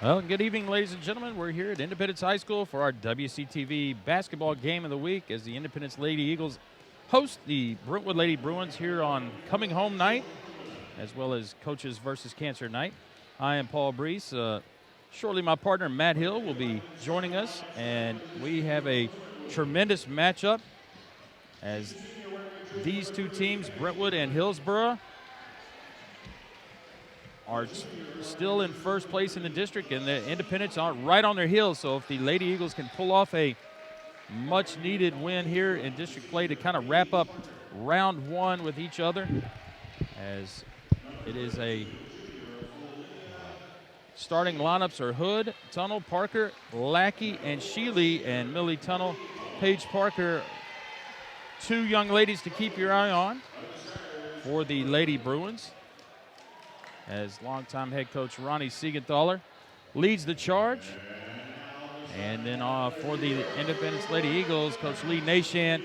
Well, good evening, ladies and gentlemen. We're here at Independence High School for our WCTV basketball game of the week as the Independence Lady Eagles host the Brentwood Lady Bruins here on coming home night, as well as Coaches versus Cancer night. I am Paul Brees. Shortly, my partner Matt Hill will be joining us, and we have a tremendous matchup as these two teams, Brentwood and Hillsborough, are still in first place in the district, and the Independents are right on their heels. So if the Lady Eagles can pull off a much-needed win here in district play to kind of wrap up round one with each other, as it is a starting lineups are Hood, Tunnel, Parker, Lackey, and Sheely, and Millie Tunnel, Paige Parker, two young ladies to keep your eye on for the Lady Bruins, as longtime head coach Ronnie Siegenthaler leads the charge. And then for the Independence Lady Eagles, Coach Lee Nashant.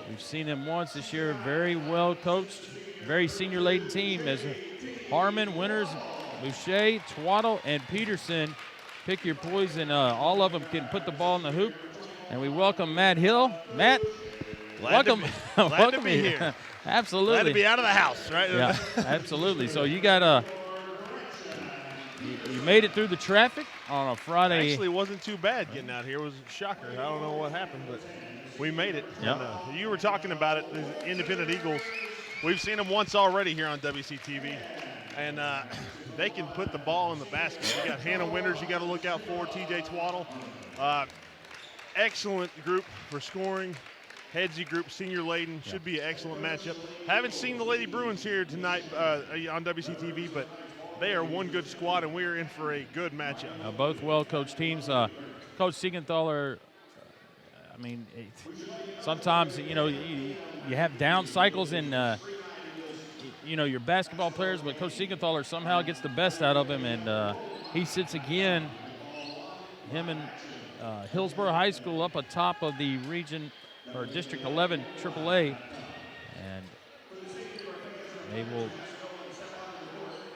We've seen him once this year, very well coached, very senior-laden team as Harmon, Winters, Boucher, Twaddle, and Peterson pick your poison. All of them can put the ball in the hoop. And we welcome Matt Hill. Matt, welcome. Glad to be here. Absolutely. Glad to be out of the house, right? Yeah, absolutely. So you got you made it through the traffic on a Friday. Actually, it wasn't too bad getting out here. It was a shocker. I don't know what happened, but we made it. Yep. And, you were talking about it, the Independent Eagles. We've seen them once already here on WCTV, and they can put the ball in the basket. You got Hannah Winters you got to look out for, TJ Twaddle. Excellent group for scoring. Headsy group, senior laden, should be an excellent matchup. Haven't seen the Lady Bruins here tonight on WCTV, but they are one good squad, and we are in for a good matchup. Both well-coached teams. Coach Siegenthaler, I mean, sometimes, you have down cycles in, your basketball players, but Coach Siegenthaler somehow gets the best out of him, and he sits again, him and Hillsborough High School up atop of the region or District 11 AAA, and they will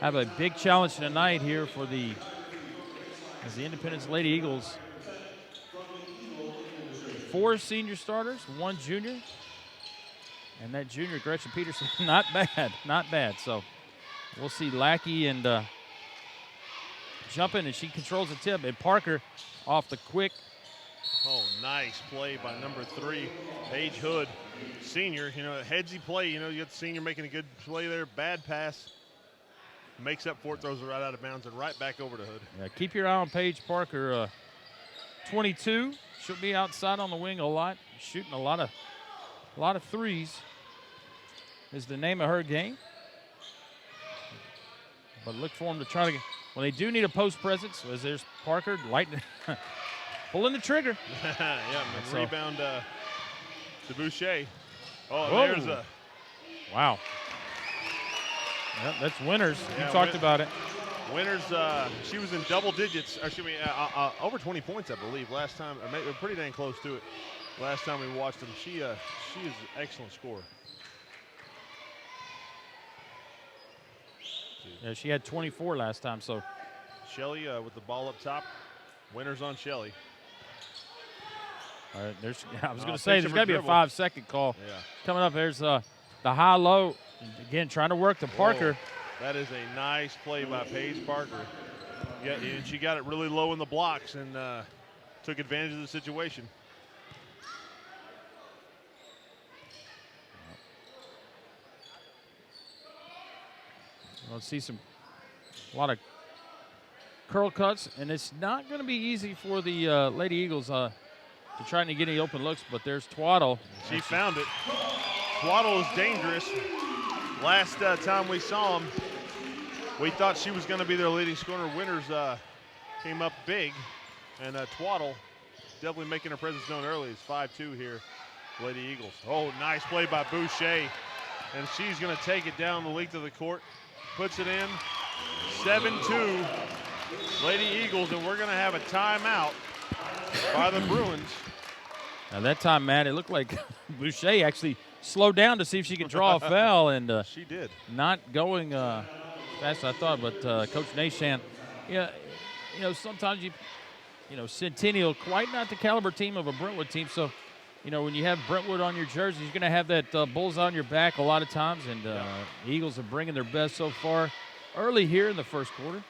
have a big challenge tonight here for the Independence Lady Eagles. 4 senior starters, 1 junior, and that junior Gretchen Peterson, not bad. So we'll see Lackey and jumping, and she controls the tip, and Parker off the quick. Oh, nice play by number 3, Paige Hood, senior. Headsy play. You got the senior making a good play there. Bad pass. Makes up for it, throws it right out of bounds, and right back over to Hood. Yeah, keep your eye on Paige Parker, 22. She'll be outside on the wing a lot, shooting a lot of threes is the name of her game. But look for them to try to get, well, they do need a post presence, as there's Parker lighting pulling the trigger. Rebound to Boucher. Oh, whoa. There's a. Wow. Yep, that's Winters. You talked about it. Winters, she was in double digits. Over 20 points, I believe, last time. Pretty dang close to it last time we watched them. She is an excellent scorer. Yeah, she had 24 last time, so. Shelley with the ball up top. Winters on Shelley. All right, I was going to say, there's got to be a 5-second call. Yeah. Coming up, there's the high-low. Again, trying to work to Parker. Whoa, that is a nice play by Paige Parker. Yeah, and she got it really low in the blocks and took advantage of the situation. We'll see a lot of curl cuts, and it's not going to be easy for the Lady Eagles to try to get any open looks, but there's Twaddle. She found it. Twaddle is dangerous. Last time we saw him, we thought she was going to be their leading scorer. Winters came up big, and Twaddle definitely making her presence known early. It's 5-2 here Lady Eagles. Oh, nice play by Boucher. And she's going to take it down the length of the court. Puts it in. 7-2. Lady Eagles, and we're going to have a timeout by the Bruins. Now that time, Matt, it looked like Boucher actually slowed down to see if she could draw a foul, and she did. Not going fast as I thought, but Coach Nashan, yeah, sometimes Centennial, quite not the caliber team of a Brentwood team, so when you have Brentwood on your jersey, you're going to have that bullseye on your back a lot of times, and the Eagles are bringing their best so far early here in the first quarter.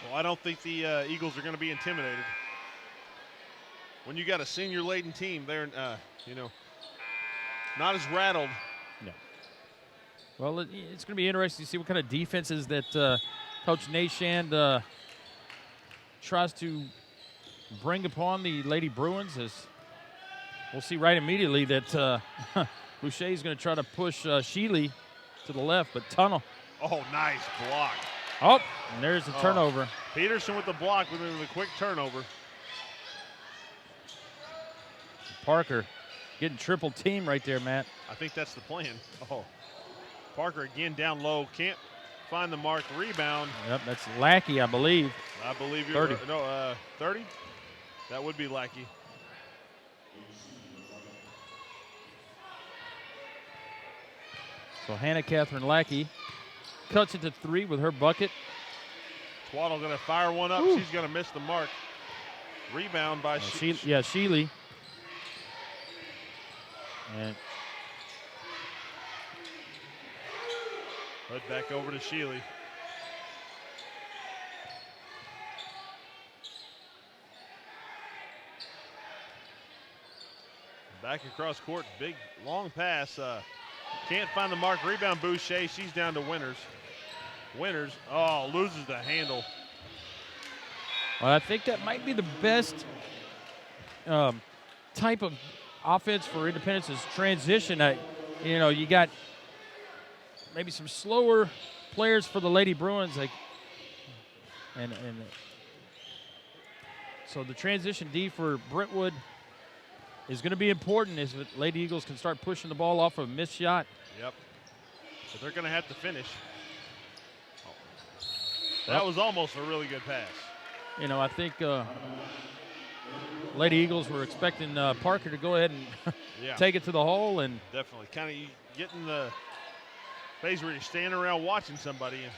Well, I don't think the Eagles are going to be intimidated. When you got a senior-laden team, they're, not as rattled. No. Well, it's going to be interesting to see what kind of defenses that Coach Nashand tries to bring upon the Lady Bruins. As we'll see right immediately that Boucher is going to try to push Sheely to the left, but Tunnel. Oh, nice block. Oh, and there's the turnover. Peterson with the block with the quick turnover. Parker getting triple team right there, Matt. I think that's the plan. Oh, Parker again down low. Can't find the mark. Rebound. Yep, that's Lackey, I believe. I believe you're 30. No, 30? That would be Lackey. So Hannah Catherine Lackey cuts it to 3 with her bucket. Twaddle going to fire one up. Ooh. She's going to miss the mark. Rebound by Sheely. And Hood back over to Sheely. Back across court, big long pass. Can't find the mark. Rebound Boucher. She's down to Winters. Winters, loses the handle. Well, I think that might be the best type of offense for Independence is transition. You got maybe some slower players for the Lady Bruins, and so the transition D for Brentwood is going to be important as the Lady Eagles can start pushing the ball off of a missed shot. Yep. But they're going to have to finish. That was almost a really good pass. I think Lady Eagles were expecting Parker to go ahead and take it to the hole. And definitely. Kind of getting the phase where you're standing around watching somebody. And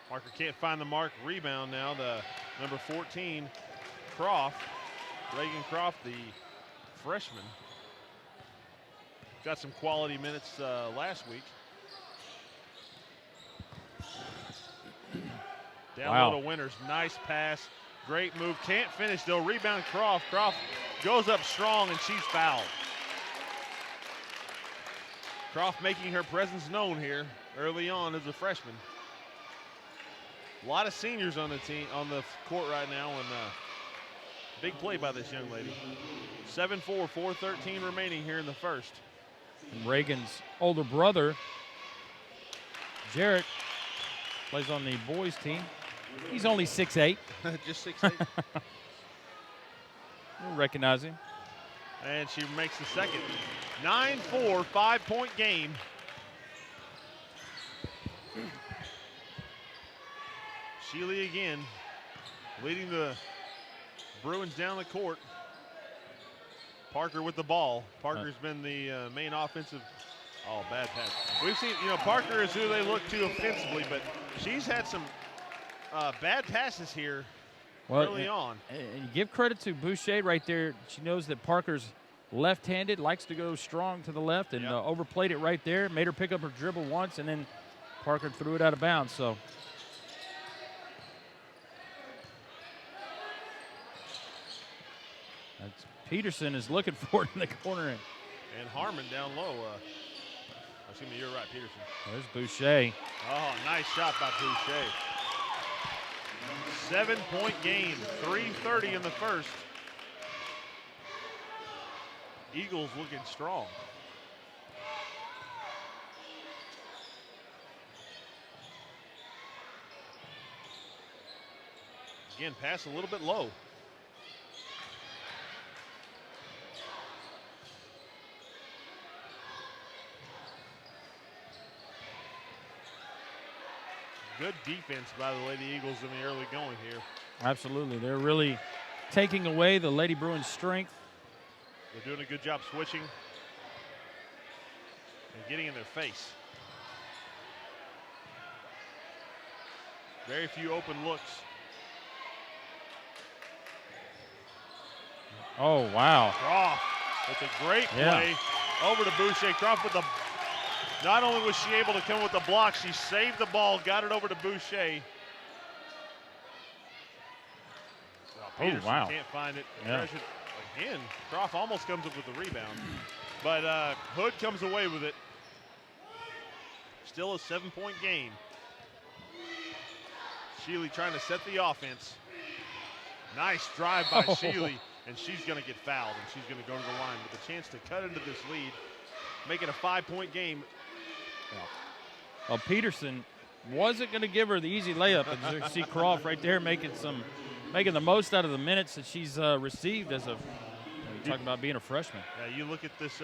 Parker can't find the mark. Rebound now, the number 14, Croft. Reagan Croft, the freshman. Got some quality minutes last week. Down low to Winters. Nice pass. Great move. Can't finish though. Rebound Croft. Croft goes up strong and she's fouled. Croft making her presence known here early on as a freshman. A lot of seniors on the team, on the court right now, and big play by this young lady. 7-4, 4:13 remaining here in the first. And Reagan's older brother, Jarrett, plays on the boys team. He's only 6'8". Just 6'8". You'll recognize him. And she makes the second. 9-4, 5-point game. Sheely again leading the Bruins down the court. Parker with the ball. Parker's been the main offensive. Oh, bad pass. We've seen, Parker is who they look to offensively, but she's had some bad passes here early on. And you give credit to Boucher right there. She knows that Parker's left-handed, likes to go strong to the left, and overplayed it right there. Made her pick up her dribble once, and then Parker threw it out of bounds. So that's Peterson is looking for it in the corner. And Harmon down low. Excuse me, you're right, Peterson. There's Boucher. Oh, nice shot by Boucher. 7-point game, 3:30 in the first. Eagles looking strong. Again, pass a little bit low. Good defense by the Lady Eagles in the early going here. Absolutely. They're really taking away the Lady Bruins' strength. They're doing a good job switching and getting in their face. Very few open looks. Oh, wow. Croft with a great play over to Boucher. Croft with the, not only was she able to come with the block, she saved the ball, got it over to Boucher. Peterson wow. Can't find it. Yeah. Again, Croft almost comes up with the rebound. But Hood comes away with it. Still a 7-point game. Shealy trying to set the offense. Nice drive by Shealy, and she's going to get fouled, and she's going to go to the line with a chance to cut into this lead, make it a 5-point game. Well, Peterson wasn't going to give her the easy layup, and you see Croft right there making the most out of the minutes that she's received as a. You're talking about being a freshman. Yeah, you look at this.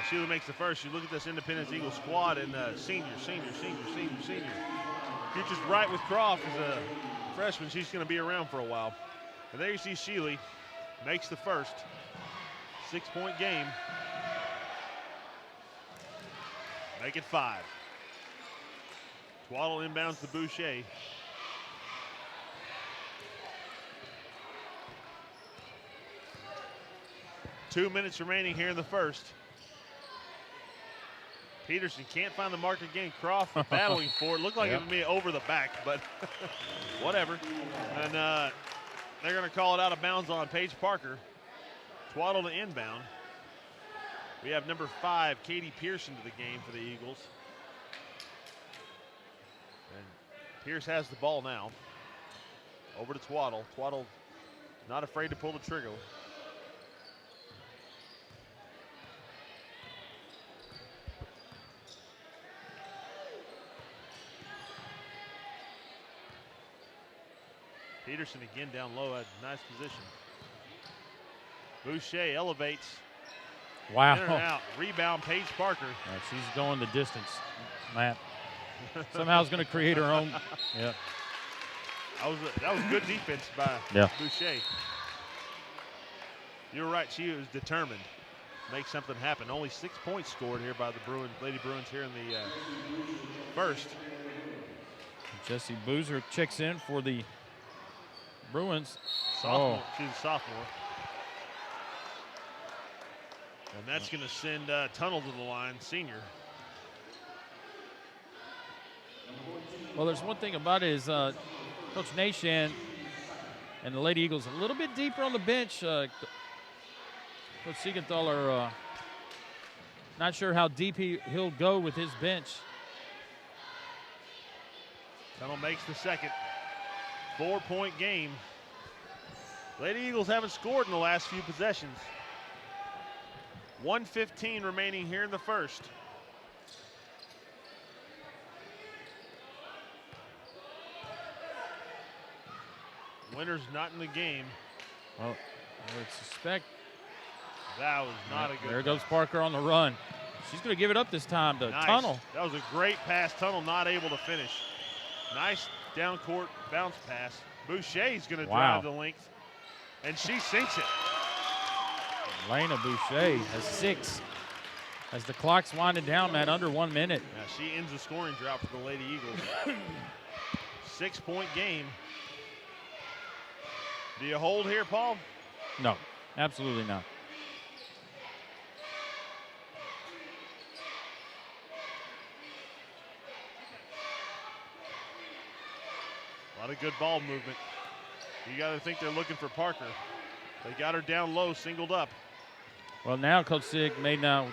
Shealy makes the first. You look at this Independence Eagle squad and senior. Future's bright with Croft as a freshman. She's going to be around for a while. And there you see Shealy makes the first. 6-point game. Make it 5. Twaddle inbounds to Boucher. Two minutes remaining here in the first. Peterson can't find the mark again. Croft battling for it. Looked like it would be over the back, but whatever. And they're going to call it out of bounds on Paige Parker. Twaddle to inbound. We have number 5, Katie Pearson, to the game for the Eagles. And Pierce has the ball now. Over to Twaddle. Twaddle not afraid to pull the trigger. Peterson again down low at a nice position. Boucher elevates. Wow. In and out. Rebound, Paige Parker. Yeah, she's going the distance, Matt. Somehow is going to create her own. Yeah. That was good defense by Boucher. You're right. She was determined to make something happen. Only 6 points scored here by the Lady Bruins here in the first. Jessie Boozer checks in for the Bruins. Sophomore. She's a sophomore. And that's going to send Tunnel to the line, senior. Well, there's one thing about it is Coach Nashan and the Lady Eagles a little bit deeper on the bench. Coach Siegenthaler are not sure how deep he'll go with his bench. Tunnel makes the second. 4-point game. Lady Eagles haven't scored in the last few possessions. 1:15 remaining here in the first. Winner's not in the game. Well, I would suspect that was not a good. There goes Parker on the run. She's going to give it up this time to Tunnel. That was a great pass. Tunnel not able to finish. Nice down court bounce pass. Boucher's going to drive the length, and she sinks it. Lena Boucher has 6. As the clock's winding down, Matt, under 1 minute. Yeah, she ends the scoring drought for the Lady Eagles. 6-point game. Do you hold here, Paul? No, absolutely not. A lot of good ball movement. You got to think they're looking for Parker. They got her down low, singled up. Well, now Coach Sig may now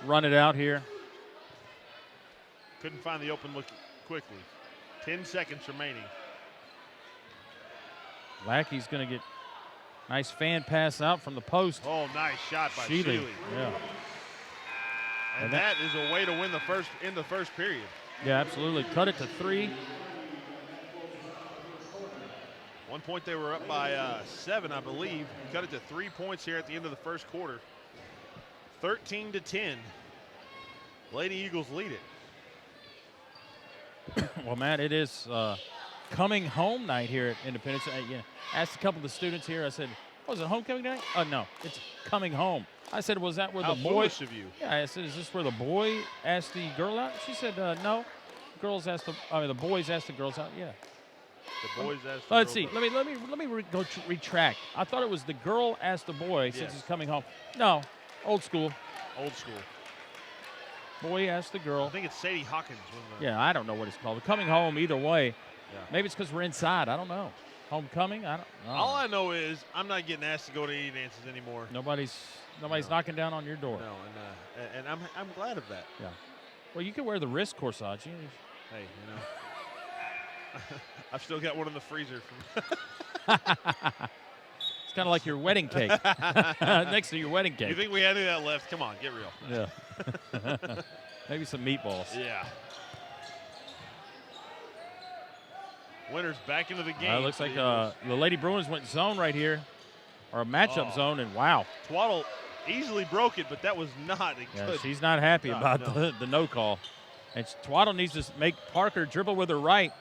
run it out here. Couldn't find the open look quickly. 10 seconds remaining. Lackey's going to get nice fan pass out from the post. Oh, nice shot by Shealy. Yeah. And that is a way to win the first period. Yeah, absolutely. Cut it to 3. 1 point they were up by 7, I believe. Cut it to 3 points here at the end of the first quarter. 13-10. Lady Eagles lead it. Well, Matt, it is coming home night here at Independence. Asked a couple of the students here. I said, "Was it homecoming night?" Oh no, it's coming home. I said, "Was that where How the boy?" foolish of you. Yeah, I said, "Is this where the boy asked the girl out?" She said, "No, the boys asked the girls out." Yeah. The boys asked. The Let's girls see. out. Let me retract. I thought it was the girl asked the boy since Yes. he's coming home. No, old school. Old school. Boy asked the I girl. think it's Sadie Hawkins. Yeah, I don't know what it's called. Coming home either way. Yeah. Maybe it's because we're inside. I don't know. Homecoming? I don't know. All I know is I'm not getting asked to go to any dances anymore. Nobody's No. knocking down on your door. No, and I'm glad of that. Yeah. Well, you can wear the wrist corsage. Hey, I've still got one in the freezer. It's kind of like your wedding cake. Next to your wedding You cake. think we had any of that left? Come on, get real. Yeah. Maybe some meatballs. Yeah. Winners back into the game. It looks like the Lady Bruins went zone right here, or a matchup zone, and wow. Twaddle easily broke it, but that was not a Yeah, good. she's not happy about no. the no call. And Twaddle needs to make Parker dribble with her right,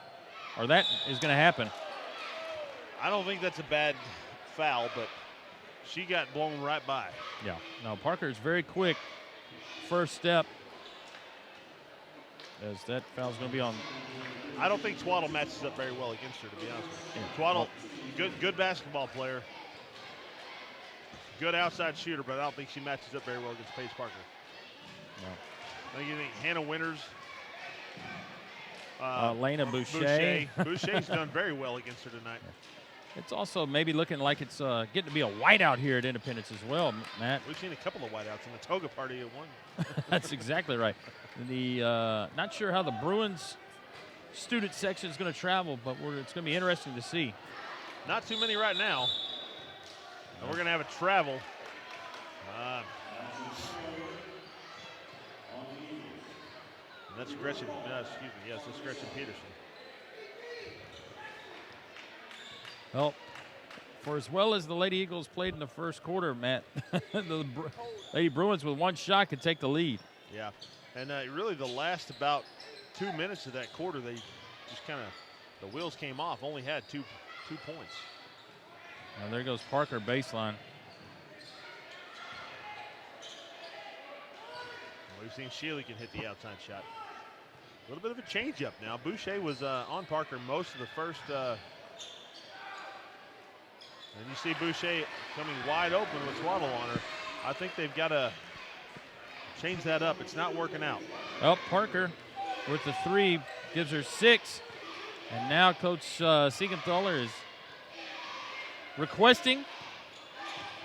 or that is going to happen. I don't think that's a bad foul, but she got blown right by. Yeah. No, Parker is very quick. First step. As that foul's going to be on. I don't think Twaddle matches up very well against her, to be honest with you. Yeah. Twaddle, good basketball player, good outside shooter, but I don't think she matches up very well against Paige Parker. No. I think you think Hannah Winters, Lena Boucher. Boucher's done very well against her tonight. It's also maybe looking like it's getting to be a whiteout here at Independence as well, Matt. We've seen a couple of whiteouts in the toga party at one. That's exactly right. Not sure how the Bruins student section is going to travel, but it's going to be interesting to see. Not too many right now. And we're going to have a travel. That's Gretchen. Excuse me. Yes, that's Gretchen Peterson. Well, for as well as the Lady Eagles played in the first quarter, Matt, the Lady Bruins with one shot could take the lead. Yeah, and really the last about 2 minutes of that quarter, they just kind of, the wheels came off, only had two points. Now there goes Parker baseline. We've seen Shealy can hit the outside shot. A little bit of a changeup now. Boucher was on Parker most of the first. And you see Boucher coming wide open with Twaddle on her. I think they've got to change that up. It's not working out. Well, Parker with the three gives her 6. And now Coach Siegenthaler is requesting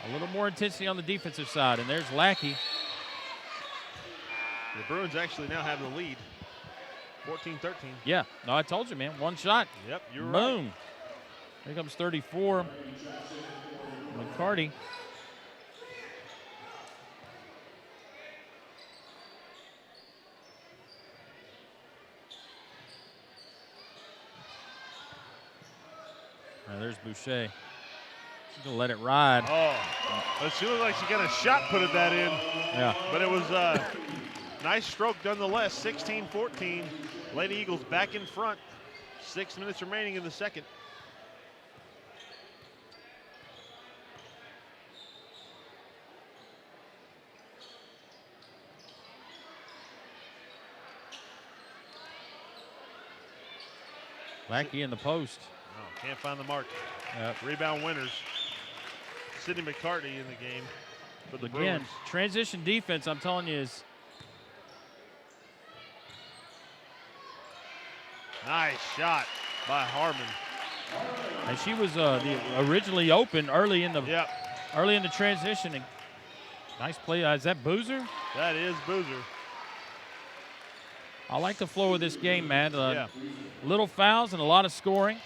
a little more intensity on the defensive side. And there's Lackey. The Bruins actually now have the lead, 14-13. Yeah, no, I told you, man. One shot. Yep, you're right. Boom. Here comes 34. McCarty. Now there's Boucher. She's going to let it ride. Oh, she looked like she got a shot put at that in. Yeah. But it was nice stroke nonetheless. 16-14. Lady Eagles back in front. 6 minutes remaining in the second. Lackey in the post. Oh, can't find the mark. Yep. Rebound winners. Sydney McCarty in the game for the Again, Bruins. transition defense, I'm telling you, is Nice shot by Harmon. and she was originally open early in the Yep, transition. And nice play. Is that Boozer? that is Boozer. I like the flow of this game, man. Yeah. Little fouls and a lot of scoring.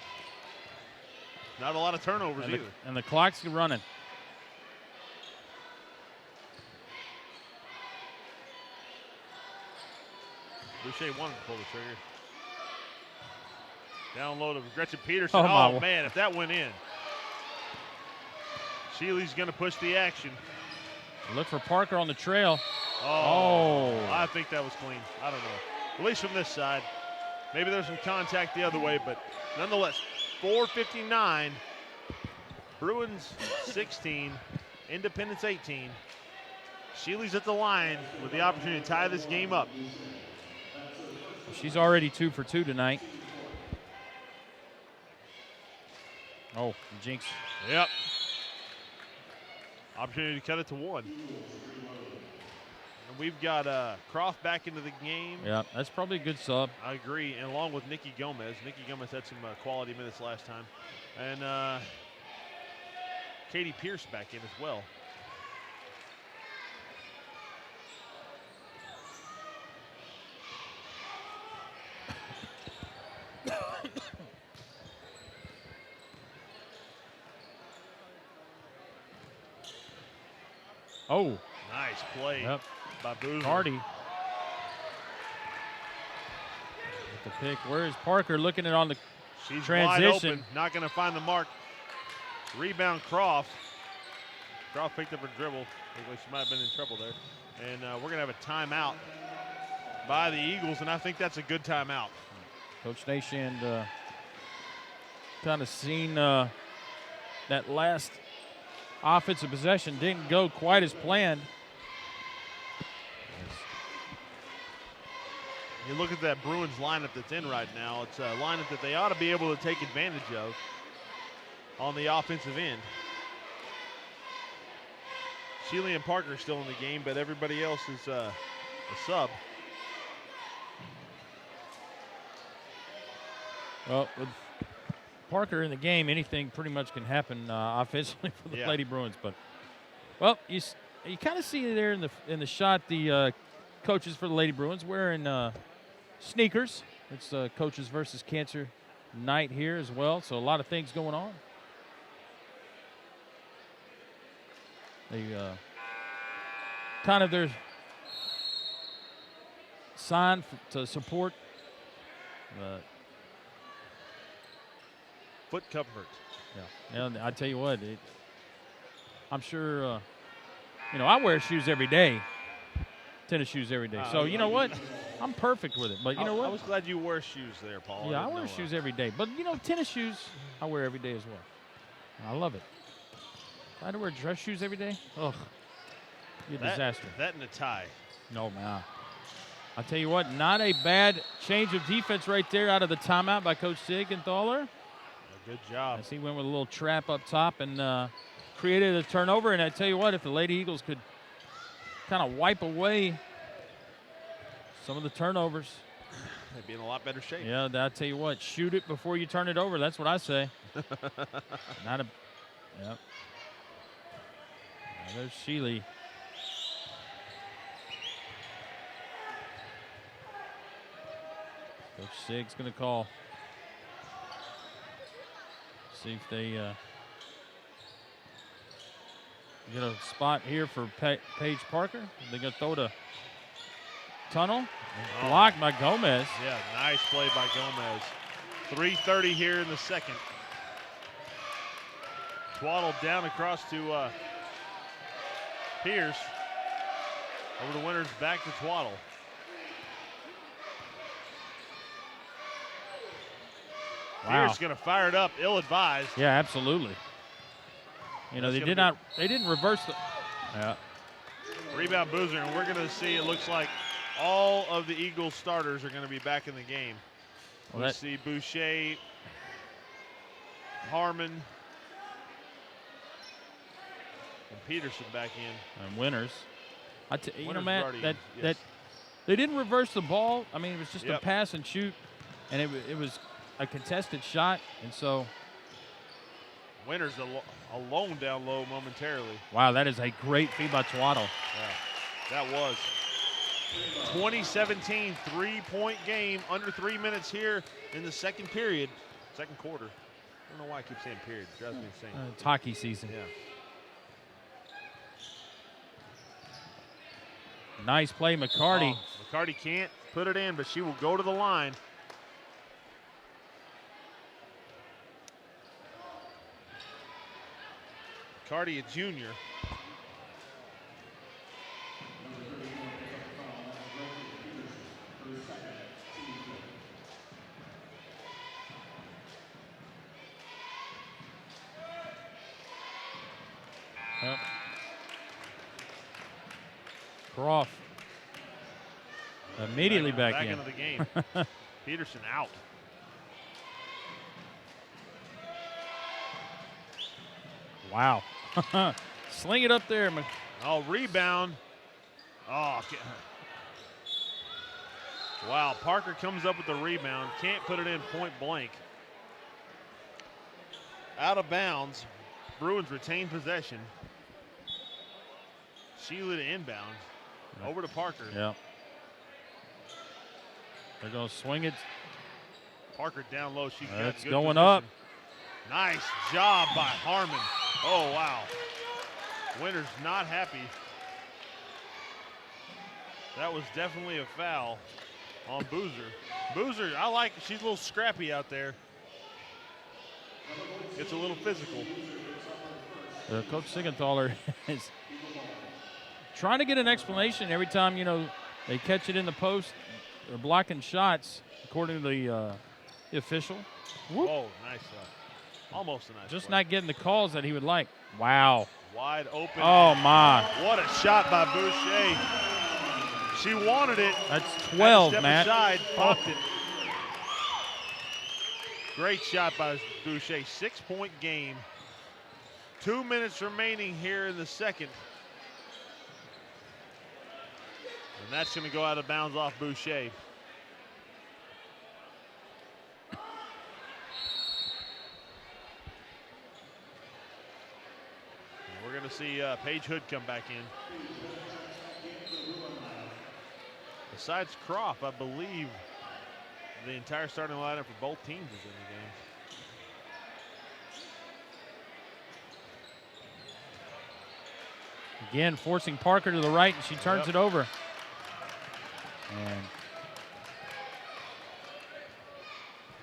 Not a lot of turnovers And either. the clock's running. Boucher wanted to pull the trigger. Down low to Gretchen Peterson. Oh, my Man, if that went in. Shealy's going to push the action. Look for Parker on the trail. Oh, I think that was clean. I don't know. At least from this side. Maybe there's some contact the other way, but nonetheless, 4:59. Bruins 16, Independence 18. Sheely's at the line with the opportunity to tie this game up. She's already 2 for 2 tonight. Oh, jinx. Yep. Opportunity to cut it to 1. And we've got Croft back into the game. Yeah, that's probably a good sub. I agree, and along with Nikki Gomez. Nikki Gomez had some quality minutes last time. And Katie Pierce back in as well. Oh. Nice play by Boozer. Hardy. With the pick. Where is Parker looking at on the She's transition? wide open, not going to find the mark. Rebound Croft. Croft picked up her dribble. Looks like she might have been in trouble there. And we're going to have a timeout by the Eagles, and I think that's a good timeout. Coach Nation kind of seen that last offensive possession didn't go quite as planned. You look at that Bruins lineup that's in right now. It's a lineup that they ought to be able to take advantage of on the offensive end. Sheely and Parker are still in the game, but everybody else is a sub. Well, with Parker in the game, anything pretty much can happen offensively for the Lady Bruins. But, well, you kind of see there in the shot the coaches for the Lady Bruins wearing sneakers. It's coaches versus cancer night here as well, so a lot of things going on. They kind of their sign to support foot comfort. Yeah, and I tell you what, I'm sure, I wear shoes every day, tennis shoes every day. So you know what, I'm perfect with it. But you know what, I was glad you wore shoes there, Paul. Yeah, I wear shoes every day. But tennis shoes I wear every day as well. I love it. If I had to wear dress shoes every day, be a disaster. That and a tie. No, man. I'll tell you what, not a bad change of defense right there out of the timeout by Coach Siegenthaler. Good job. As he went with a little trap up top and created a turnover. And I tell you what, if the Lady Eagles could kind of wipe away some of the turnovers, they'd be in a lot better shape. Yeah, I tell you what, shoot it before you turn it over. That's what I say. Yep. There's Sheely. Coach Sig's going to call. See if they get a spot here for Paige Parker. They're going to throw to Tunnel. Blocked by Gomez. Yeah, nice play by Gomez. 3:30 here in the second. Twaddle down across to Pierce. Over the Winters, back to Twaddle. Wow. Pierce going to fire it up, ill-advised. Yeah, absolutely. They didn't reverse the. Yeah. Rebound Boozer, and we're going to see, it looks like all of the Eagles starters are going to be back in the game. We see Boucher, Harmon, and Peterson back in. And Winters. Winters Matt, already, that they didn't reverse the ball. I mean, it was just Yep. a pass and shoot, and it was a contested shot, and so. Winters alone down low momentarily. Wow, that is a great feed by Twaddle. Yeah, that was. 2017 three-point game, under 3 minutes here in the second quarter. I don't know why I keep saying period. It drives me insane. It's hockey season. Yeah. Nice play, McCarty. McCarty can't put it in, but she will go to the line. McCarty, a junior. Yep. Croft immediately back in. Into the game. Peterson out. Wow. Sling it up there. Oh, rebound. Oh, wow. Parker comes up with the rebound. Can't put it in point blank. Out of bounds. Bruins retain possession. Sheila to inbound. Over to Parker. Yeah. They're going to swing it. Parker down low. She's got It's good going position. up. Nice job by Harmon. Oh, wow. Winter's not happy. That was definitely a foul on Boozer. Boozer, I like it. She's a little scrappy out there. It's a little physical. Coach Siegenthaler is trying to get an explanation every time, they catch it in the post. They're blocking shots, according to the official. Whoop. Oh, nice. Almost a nice Just play. not getting the calls that he would like. Wow. Wide open. Oh, my. What a shot by Boucher. She wanted it. That's 12, step Matt. aside, popped it. Great shot by Boucher. 6-point game. 2 minutes remaining here in the second. And that's going to go out of bounds off Boucher. And we're going to see Paige Hood come back in. Besides Croft, I believe the entire starting lineup for both teams is in the game. Again, forcing Parker to the right, and she turns it over. And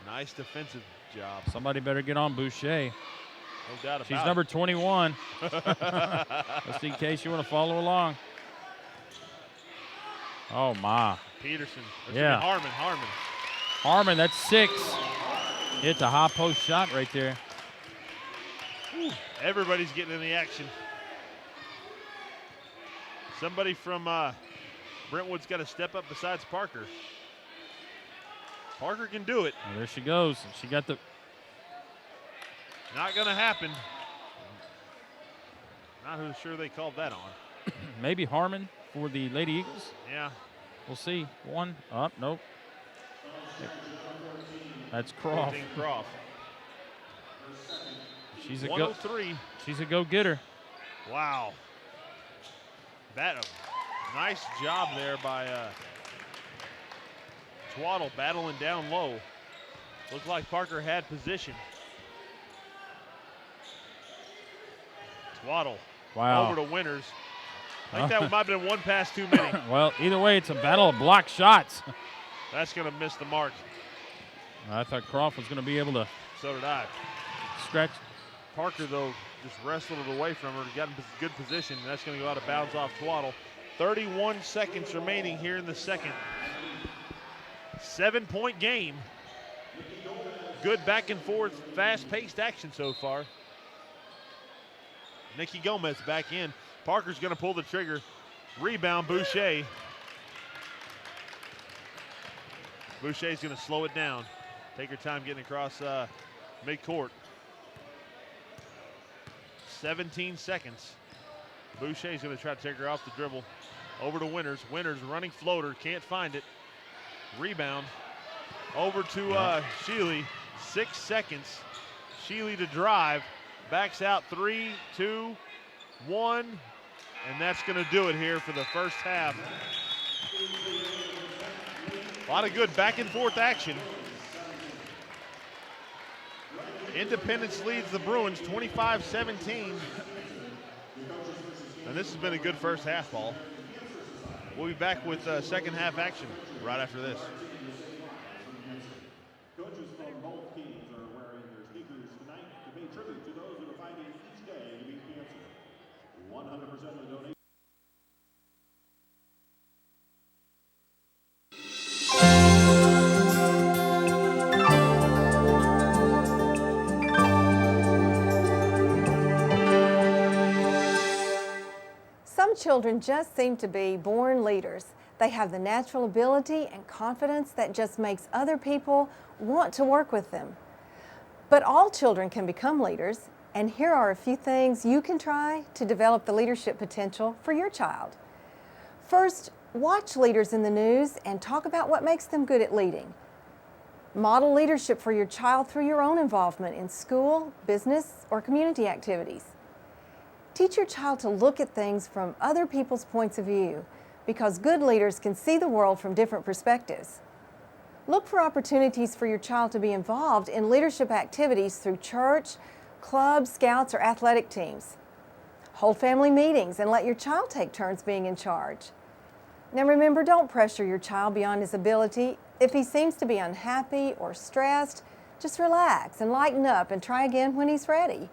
nice defensive job. somebody better get on Boucher. No doubt about She's it. number 21. Just in case you want to follow along. Oh, my. Peterson. Yeah. Harmon. Harmon, that's 6. It's a high post shot right there. Whew. Everybody's getting in the action. Somebody from Brentwood's got to step up besides Parker. Parker can do it. Well, there she goes. She got the. Not going to happen. Not sure they called that on. Maybe Harmon for the Lady Eagles. Yeah. We'll see. One up. Nope. That's Croft. Croft. She's a 103. She's a go-getter. Wow. That nice job there by Twaddle battling down low. Looked like Parker had position. Twaddle. Wow. Over to Winters. I think that might have been one pass too many. Well, either way, it's a battle of block shots. That's going to miss the mark. I thought Croft was going to be able to So did I. scratch. Parker, though, just wrestled it away from her, got in good position, and that's going to go out of bounds off Twaddle. 31 seconds remaining here in the second. 7-point game. Good back and forth, fast-paced action so far. Nikki Gomez back in. Parker's going to pull the trigger. Rebound, Boucher. Boucher's going to slow it down. Take her time getting across midcourt. 17 seconds. Boucher's going to try to take her off the dribble. Over to Winters. Winters running floater. Can't find it. Rebound. Over to Sheely. 6 seconds. Sheely to drive. Backs out 3, 2, 1. And that's going to do it here for the first half. A lot of good back and forth action. Independence leads the Bruins 25-17. And this has been a good first half, Paul. We'll be back with second half action right after this. Coaches from both teams are wearing their sneakers tonight to pay tribute to those who are fighting each day to beat cancer. 100% of the donation. children just seem to be born leaders. They have the natural ability and confidence that just makes other people want to work with them. But all children can become leaders, and here are a few things you can try to develop the leadership potential for your child. First, watch leaders in the news and talk about what makes them good at leading. Model leadership for your child through your own involvement in school, business, or community activities. Teach your child to look at things from other people's points of view, because good leaders can see the world from different perspectives. Look for opportunities for your child to be involved in leadership activities through church, clubs, scouts, or athletic teams. Hold family meetings and let your child take turns being in charge. Now remember, don't pressure your child beyond his ability. If he seems to be unhappy or stressed, just relax and lighten up and try again when he's ready.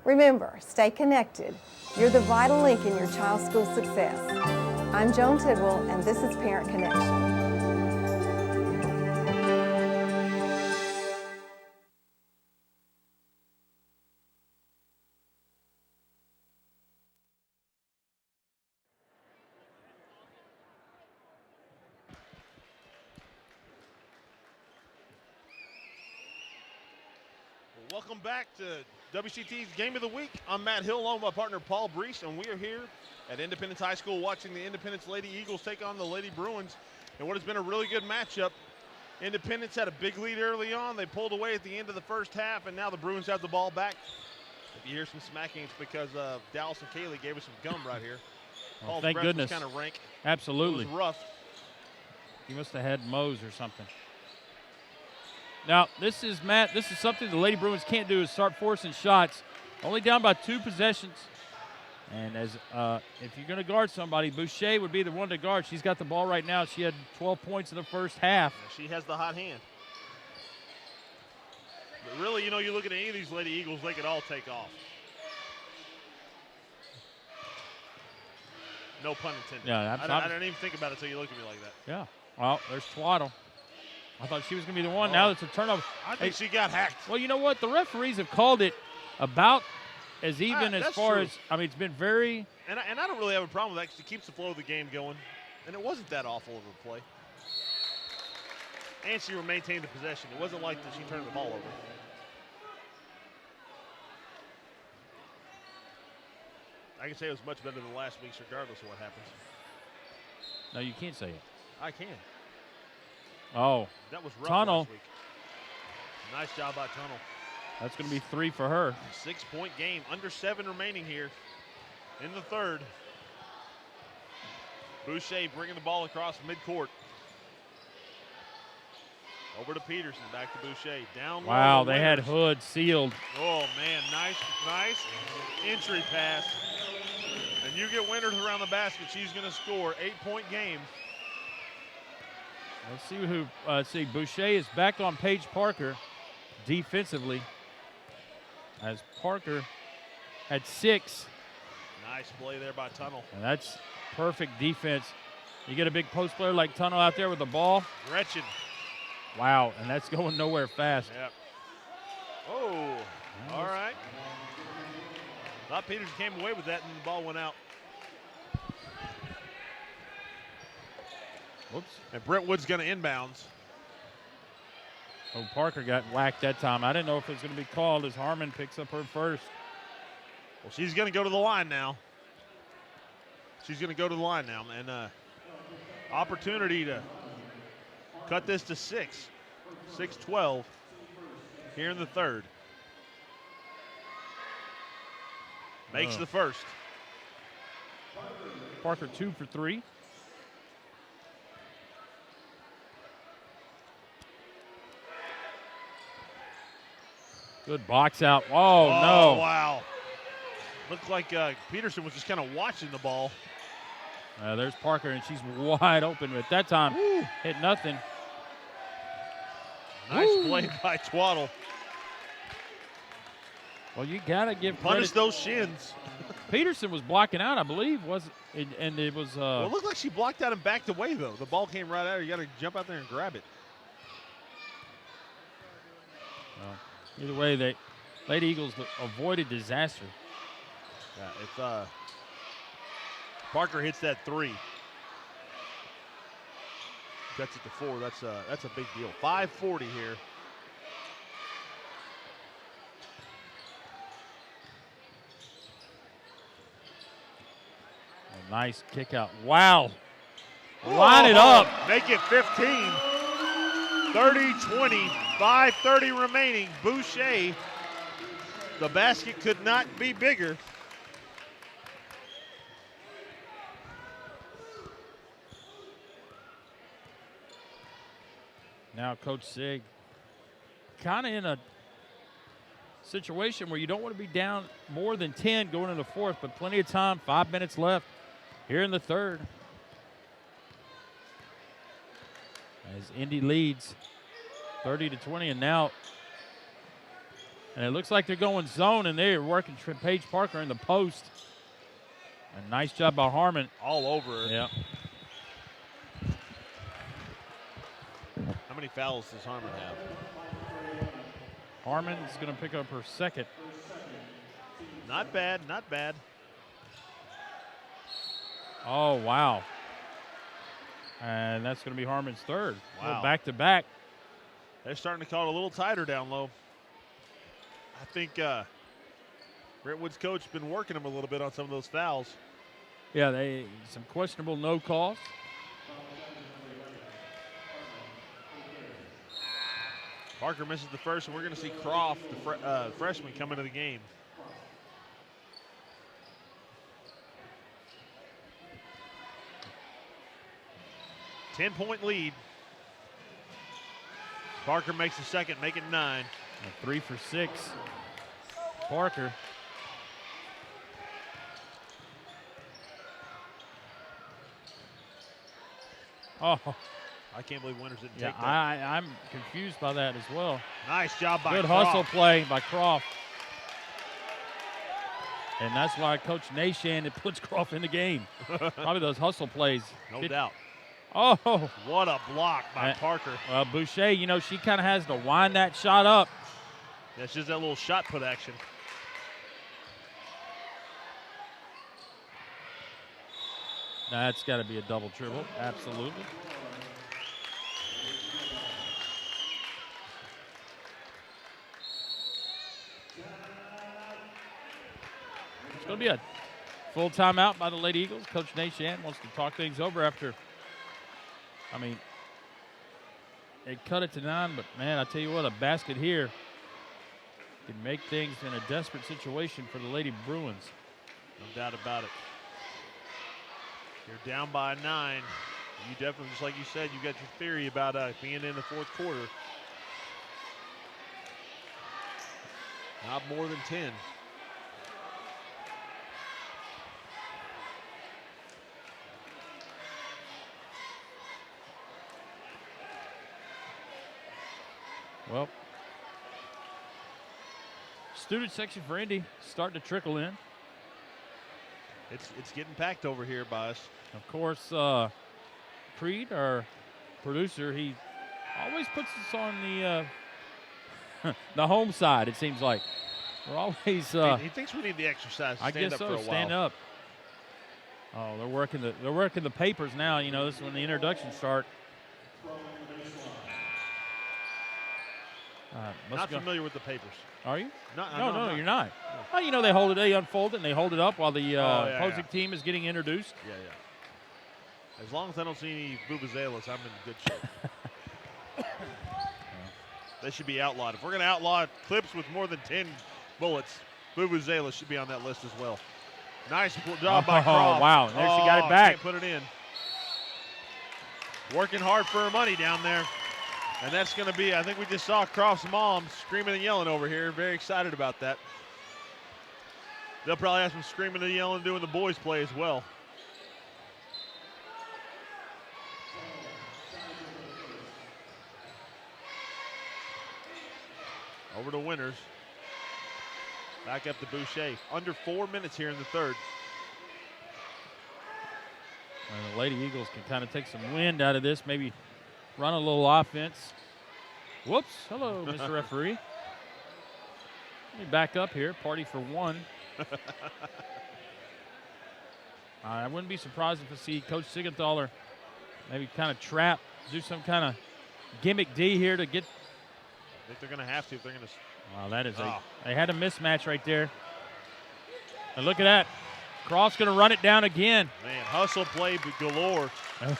Remember, stay connected. You're the vital link in your child's school success. I'm Joan Tidwell, and this is Parent Connection. Welcome back to WCT's Game of the Week. I'm Matt Hill, along with my partner Paul Brees, and we are here at Independence High School watching the Independence Lady Eagles take on the Lady Bruins in what has been a really good matchup. Independence had a big lead early on. They pulled away at the end of the first half, and now the Bruins have the ball back. If you hear some smacking, it's because Dallas and Kaylee gave us some gum right here. Oh, Paul's thank breath goodness. was kind of rank. Absolutely. It was rough. He must have had Moe's or something. Now, this is something the Lady Bruins can't do, is start forcing shots. Only down by 2 possessions. And as if you're going to guard somebody, Boucher would be the one to guard. She's got the ball right now. She had 12 points in the first half. She has the hot hand. But really, you know, you look at any of these Lady Eagles, they could all take off. No pun intended. Yeah, I didn't even think about it until you looked at me like that. Yeah. Well, there's Twaddle. I thought she was going to be the one. Now it's a turnover. I think she got hacked. Well, you know what? The referees have called it about as even as far as, I mean, it's been very. And I don't really have a problem with that because it keeps the flow of the game going. And it wasn't that awful of a play. And she maintained the possession. It wasn't like that she turned the ball over. I can say it was much better than last week's regardless of what happens. No, you can't say it. I can. Oh. That was rough Tunnel. last week. Nice job by Tunnel. That's going to be 3 for her. 6-point game. Under 7 remaining here in the third. Boucher bringing the ball across midcourt. Over to Peterson, back to Boucher. Down low. Wow, they had Hood sealed. Oh, man, nice entry pass. And you get Winters around the basket. She's going to score. 8-point game. Let's see who. See, Boucher is back on Paige Parker defensively, as Parker had 6. Nice play there by Tunnel. And that's perfect defense. You get a big post player like Tunnel out there with the ball. Gretchen. Wow, and that's going nowhere fast. Yep. Oh, all right. Thought Peterson came away with that, and the ball went out. Whoops. And Brentwood's going to inbounds. Oh, Parker got whacked that time. I didn't know if it was going to be called as Harmon picks up her first. Well, she's going to go to the line now. And opportunity to cut this to 6. 6-12 here in the third. Makes the first. Parker 2 for 3. Good box out. Oh, no. Wow. Looked like Peterson was just kind of watching the ball. There's Parker, and she's wide open. But that time, hit nothing. Nice play by Twaddle. Well, you got to give Punish credit. those shins. Peterson was blocking out, I believe, wasn't it? And it was. Well, it looked like she blocked out and backed away, though. The ball came right at her. You got to jump out there and grab it. Either way, Lady Eagles avoided disaster. Yeah, if Parker hits that 3. Gets it to 4. That's a big deal. 5:40 here. A nice kick out. Wow. Line it up. Make it 15. 30-20. 5:30 remaining. Boucher. The basket could not be bigger. Now Coach Sig kind of in a situation where you don't want to be down more than 10 going into the fourth, but plenty of time, 5 minutes left here in the third. As Indy leads 30-20, and it looks like they're going zone, and they're working Paige Parker in the post. A nice job by Harmon. All over. Yeah. How many fouls does Harmon have? Harmon's going to pick up her second. Not bad, not bad. Oh, wow. And that's going to be Harmon's third. Wow. Back-to-back. They're starting to call it a little tighter down low. I think Brentwood's coach has been working them a little bit on some of those fouls. Yeah, some questionable no calls. Parker misses the first, and we're going to see Croft, the freshman, come into the game. Ten-point lead. Parker makes the second, make it 9. A 3 for 6. Parker. Oh, I can't believe Winters didn't yeah, take that. I'm confused by that as well. Nice job by Good Croft. hustle play by Croft. And that's why Coach Nashan puts Croft in the game. Probably those hustle plays. No doubt. Oh. What a block by Parker. Well, Boucher, she kind of has to wind that shot up. That's just that little shot put action. That's got to be a double dribble. Absolutely. It's going to be a full timeout by the Lady Eagles. Coach Nashan wants to talk things over after. They cut it to 9, but man, I tell you what, a basket here can make things in a desperate situation for the Lady Bruins. No doubt about it. You're down by 9. You definitely, just like you said, you got your theory about being in the fourth quarter. Not more than 10. Well, student section for Indy starting to trickle in. It's getting packed over here by us. Of course, Creed, our producer, he always puts us on the the home side, it seems like. We're always he thinks we need the exercise to I stand guess up so, for a while. stand up. Oh, they're working the papers now. This is when the introductions start. Not familiar with the papers. Are you? No, you're not. Oh, they hold it, they unfold it, and they hold it up while the opposing team is getting introduced. Yeah. As long as I don't see any vuvuzelas, I'm in good shape. They should be outlawed. If we're going to outlaw clips with more than 10 bullets, vuvuzelas should be on that list as well. Nice job by Croft. Oh, wow. There she got it back. Can't put it in. Working hard for her money down there. And that's going to be, I think we just saw Croft's mom screaming and yelling over here. Very excited about that. They'll probably have some screaming and yelling doing the boys' play as well. Over to Winters. Back up to Boucher. Under 4 minutes here in the third. And the Lady Eagles can kind of take some wind out of this, maybe run a little offense. Whoops. Hello, Mr. Referee. Let me back up here. Party for one. I wouldn't be surprised if I see Coach Siegenthaler maybe kind of trap, do some kind of gimmick D here to get. I think they're going to have to if they're going to. Wow, that is they had a mismatch right there. And look at that. Croft's going to run it down again. Man, hustle play galore.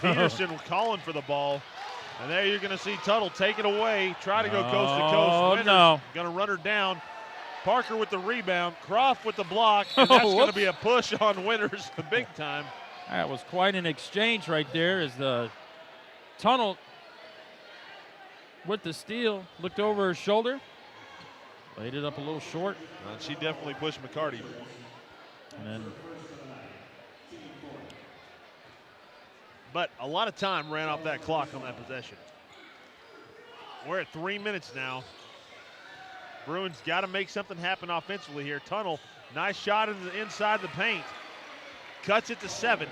Peterson calling for the ball. And there you're going to see Tuttle take it away, try to go coast to coast. Oh, no. Going to run her down. Parker with the rebound. Croft with the block. And that's going to be a push on Winters big time. That was quite an exchange right there as the Tunnel with the steal looked over her shoulder. Laid it up a little short. She definitely pushed McCarty. And then but a lot of time ran off that clock on that possession. We're at 3 minutes now. Bruins got to make something happen offensively here. Tunnel, nice shot in the inside the paint. Cuts it to 7.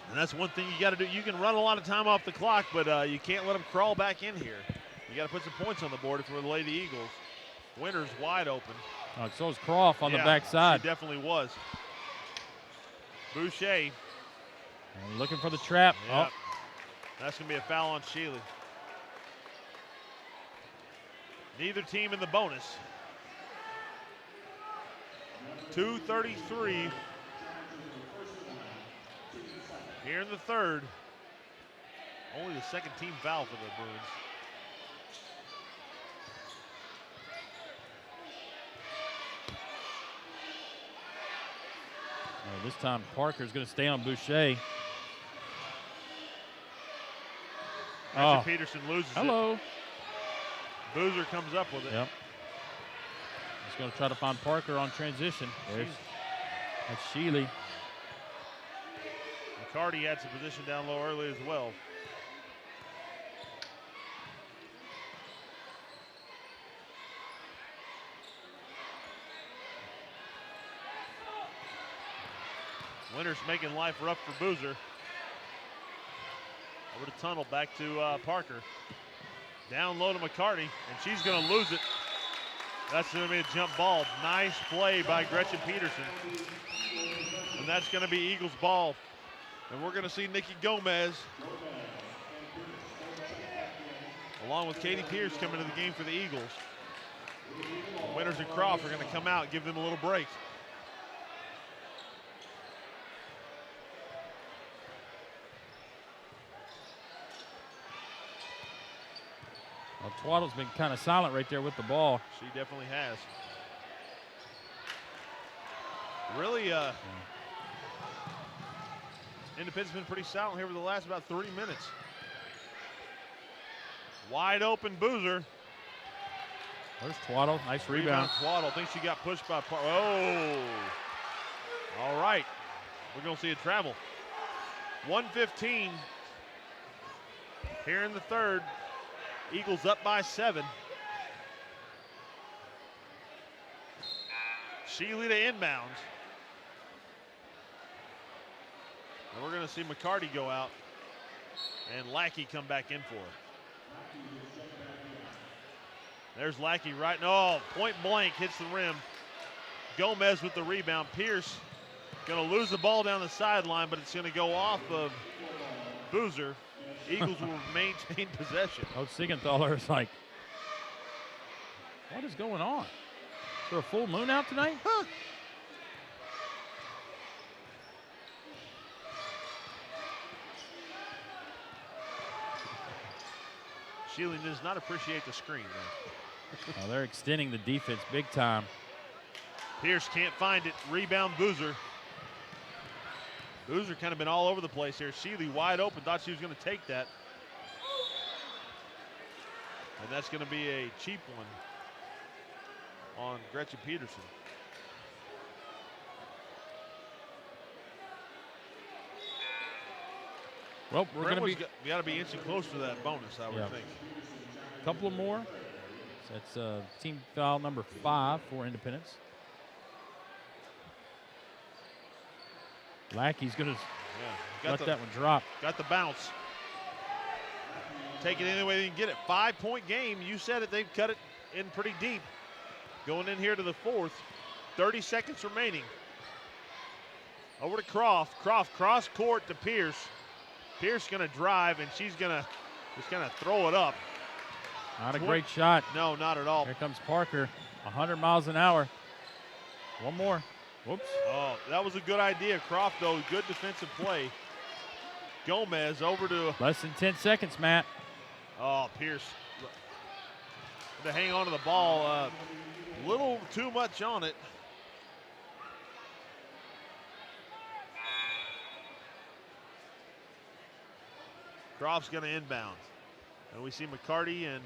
And that's one thing you got to do. You can run a lot of time off the clock, but you can't let them crawl back in here. You got to put some points on the board if we're the Lady Eagles. Winters wide open. oh, so is Croft on the backside. She definitely was. Boucher. And looking for the trap. Yep. That's going to be a foul on Shealy. Neither team in the bonus. 2:33 here in the third. Only the second team foul for the Bruins. This time Parker's going to stay on Boucher. Peterson loses hello. it. Boozer comes up with it. Yep. He's going to try to find Parker on transition. That's Shealy. McCarty had some position down low early as well. Winters making life rough for Boozer. Over to Tunnel, back to Parker. Down low to McCarty, and she's going to lose it. That's going to be a jump ball. Nice play by Gretchen Peterson. And that's going to be Eagles ball. And we're going to see Nikki Gomez, along with Katie Pierce, come into the game for the Eagles. Winters and Croft are going to come out, give them a little break. Well, Twaddle's been kind of silent right there with the ball. She definitely has. Really, Independent's been pretty silent here for the last about 3 minutes. Wide open Boozer. There's Twaddle, nice rebound. Twaddle, thinks she got pushed by oh. All right, we're gonna see a travel. 1:15 here in the third. Eagles up by 7. Shealy to inbounds. And we're going to see McCarty go out and Lackey come back in for her. There's Lackey right now. Point blank hits the rim. Gomez with the rebound. Pierce going to lose the ball down the sideline, but it's going to go off of Boozer. Eagles will maintain possession. Coach Siegenthaler is like, what is going on? Is there a full moon out tonight? Huh. Shealy does not appreciate the screen, though. Oh, they're extending the defense big time. Pierce can't find it. Rebound Boozer. Boozer kind of been all over the place here. Shealy wide open, thought she was going to take that. And that's going to be a cheap one on Gretchen Peterson. Well, we're going to be We got to be inching closer to that bonus, I would think. a couple of more. So that's team foul number 5 for Independence. Lackey's going to let that one drop. Got the bounce. Take it any way they can get it. 5-point game. You said it. They've cut it in pretty deep. Going in here to the fourth. 30 seconds remaining. Over to Croft. Croft cross court to Pierce. Pierce going to drive, and she's going to just kind of throw it up. Not a great shot. No, not at all. Here comes Parker, 100 miles an hour. One more. Whoops. Oh, that was a good idea. Croft, though, good defensive play. Gomez over to. Less than 10 seconds, Matt. Oh, Pierce. To hang on to the ball. A little too much on it. Croft's going to inbound. And we see McCarty and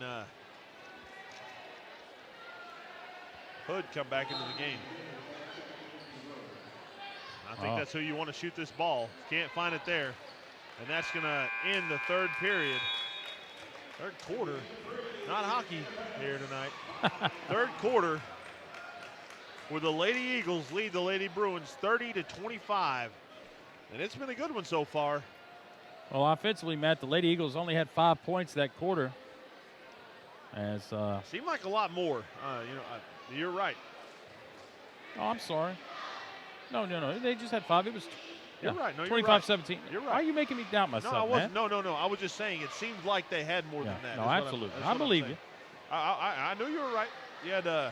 Hood come back into the game. I think that's who you want to shoot this ball. Can't find it there. And that's going to end the third period. Third quarter. Not hockey here tonight. Third quarter where the Lady Eagles lead the Lady Bruins 30-25. And it's been a good one so far. Well, offensively, Matt, the Lady Eagles only had 5 points that quarter. As seemed like a lot more. You're right. Oh, I'm sorry. No. They just had 5. It was You're right. No, 25-17. You're right. Why are you making me doubt myself, No, I wasn't. Matt? No. I was just saying it seemed like they had more than that. No, absolutely. I believe you. I knew you were right. You had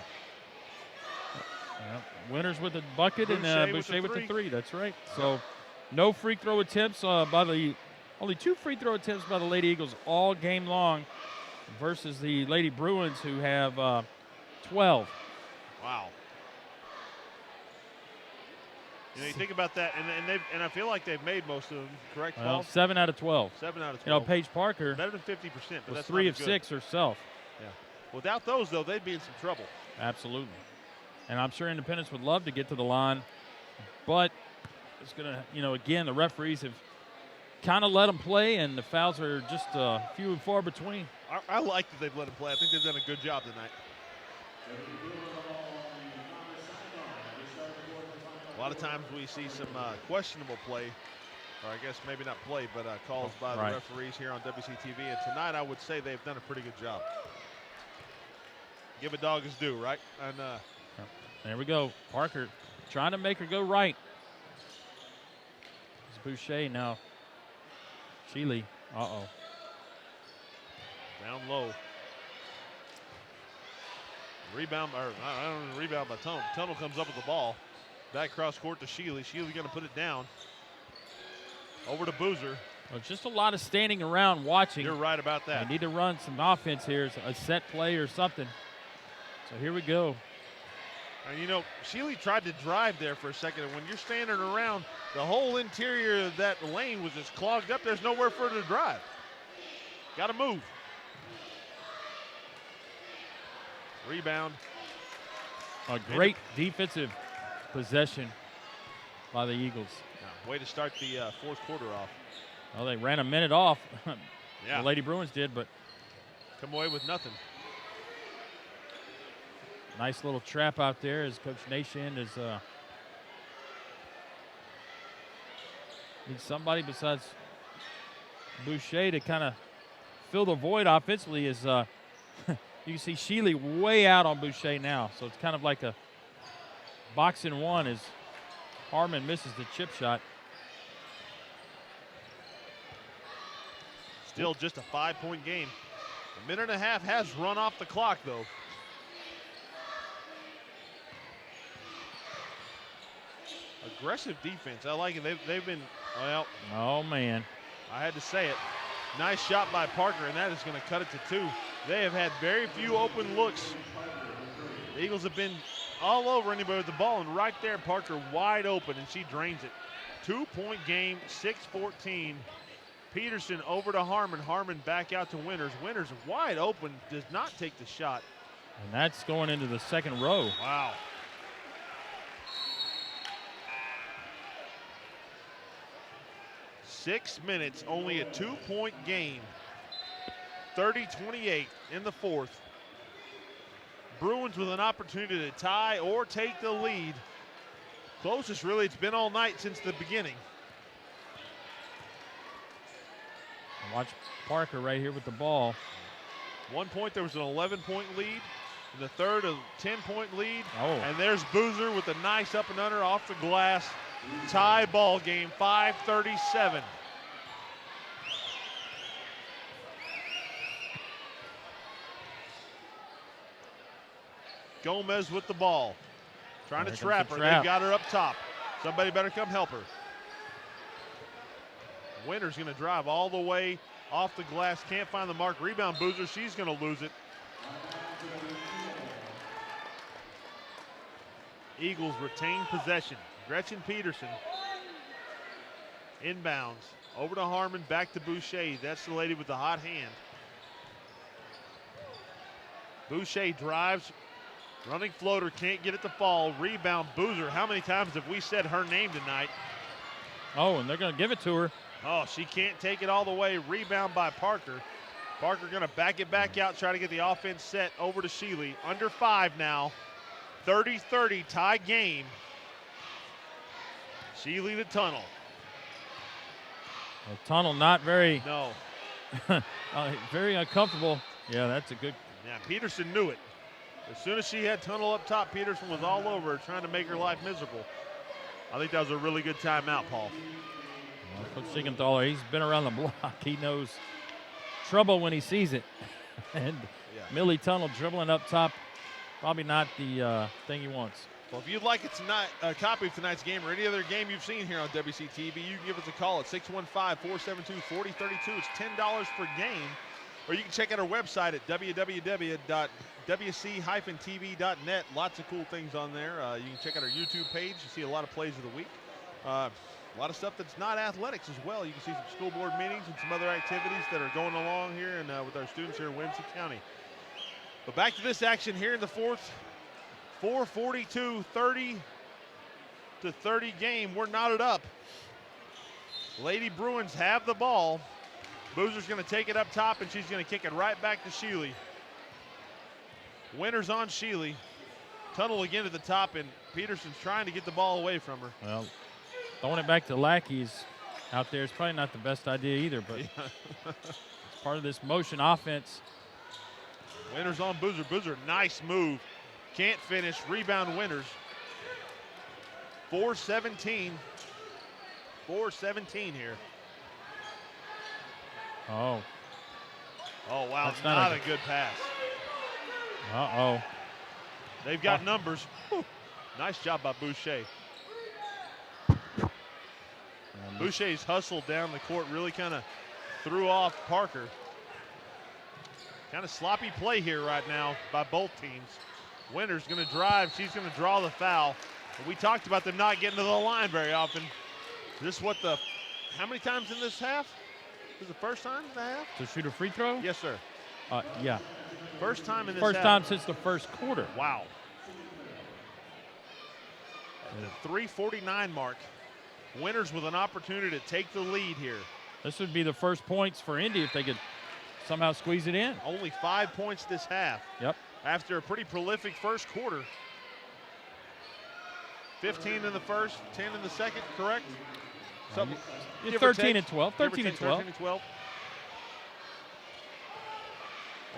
Winners with the bucket and Boucher with the 3. That's right. So no free throw attempts only 2 free throw attempts by the Lady Eagles all game long versus the Lady Bruins, who have 12. Wow. You think about that, and I feel like they've made most of them, correct, Paul? Well, 7 out of 12. 7 out of 12. Paige Parker better than 50%, but was that's 3 not of good. 6 herself. Yeah. Without those, though, they'd be in some trouble. Absolutely. And I'm sure Independence would love to get to the line, but it's going to, again, the referees have kind of let them play, and the fouls are just few and far between. I like that they've let them play. I think they've done a good job tonight. A lot of times we see some questionable play, or I guess maybe not play, but calls by the referees here on WCTV. And tonight I would say they've done a pretty good job. Give a dog his due, right? And there we go. Parker trying to make her go right. It's Boucher now. Sheely. Uh-oh. Down low. Rebound, or I don't know, rebound by Tunnel. Tunnel comes up with the ball. Back cross court to Sheely. Sheely going to put it down. Over to Boozer. Well, just a lot of standing around watching. You're right about that. They need to run some offense here, a set play or something. So here we go. And Sheely tried to drive there for a second, and when you're standing around, the whole interior of that lane was just clogged up. There's nowhere for her to drive. Got to move. Rebound. A great defensive possession by the Eagles. Yeah, way to start the fourth quarter off. Well, they ran a minute off. Yeah. The Lady Bruins did, but come away with nothing. nice little trap out there as Coach Nation is needs somebody besides Boucher to kind of fill the void offensively. As you can see Sheely way out on Boucher now, so it's kind of like a boxing one as Harmon misses the chip shot. Still just a 5-point game. A minute and a half has run off the clock, though. Aggressive defense. I like it. They've been, well. Oh, man. I had to say it. Nice shot by Parker, and that is going to cut it to 2. They have had very few open looks. The Eagles have been all over anybody with the ball, and right there, Parker wide open, and she drains it. 2-point game, 6-14. Peterson over to Harmon. Harmon back out to Winters. Winters wide open, does not take the shot. And that's going into the second row. Wow. Six minutes, only a 2-point game. 30-28 in the fourth. Bruins with an opportunity to tie or take the lead. Closest really it's been all night since the beginning. Watch Parker right here with the ball. 1 point, there was an 11-point lead. In the third, a 10-point lead. Oh. And there's Boozer with a nice up and under off the glass. Tie ball game, 5:37. Gomez with the ball. Trying to trap her. They've got her up top. Somebody better come help her. Winter's going to drive all the way off the glass. Can't find the mark. Rebound Boozer. She's going to lose it. Eagles retain possession. Gretchen Peterson inbounds. Over to Harmon. Back to Boucher. That's the lady with the hot hand. Boucher drives. Running floater, can't get it to fall. Rebound, Boozer. How many times have we said her name tonight? Oh, and they're going to give it to her. Oh, she can't take it all the way. Rebound by Parker. Parker going to back it back out, try to get the offense set over to Sheely. Under 5 now. 30-30 tie game. Sheely to Tunnel. Well, Tunnel not very, No. very uncomfortable. Yeah, that's a good. Yeah, Peterson knew it. As soon as she had Tunnel up top, Peterson was all over her, trying to make her life miserable. I think that was a really good timeout, Paul. Well, Coach Siegenthaler, he's been around the block. He knows trouble when he sees it. And Millie Tunnel dribbling up top, probably not the thing he wants. Well, if you'd like a copy of tonight's game or any other game you've seen here on WCTV, you can give us a call at 615-472-4032. It's $10 per game. Or you can check out our website at www.wc-tv.net. Lots of cool things on there. You can check out our YouTube page. You see a lot of plays of the week. A lot of stuff that's not athletics as well. You can see some school board meetings and some other activities that are going along here and with our students here in Williamson County. But back to this action here in the fourth. 4:42, 30-30 game. We're knotted up. Lady Bruins have the ball. Boozer's going to take it up top, and she's going to kick it right back to Sheely. Winters on Sheely. Tunnel again at the top, and Peterson's trying to get the ball away from her. Well, throwing it back to Lackey's out there is probably not the best idea either, but it's part of this motion offense. Winters on Boozer. Boozer, nice move. Can't finish. Rebound Winters. 4:17. 4:17 here. Oh. Oh, wow. That's not a good pass. Uh-oh. They've got numbers. Whew. Nice job by Boucher. Boucher's hustled down the court, really kind of threw off Parker. Kind of sloppy play here right now by both teams. Winters going to drive. She's going to draw the foul. And we talked about them not getting to the line very often. This is what how many times in this half? This is the first time in the half? To shoot a free throw? Yes, sir. Yeah. First time in this First half. time since the first quarter. Wow. At the 3:49 mark, Winters with an opportunity to take the lead here. This would be the first points for Indy if they could somehow squeeze it in. Only 5 points this half. Yep. After a pretty prolific first quarter. 15 in the first, 10 in the second, correct? Something, 13 and 12. 13 and 12. 13 and 12.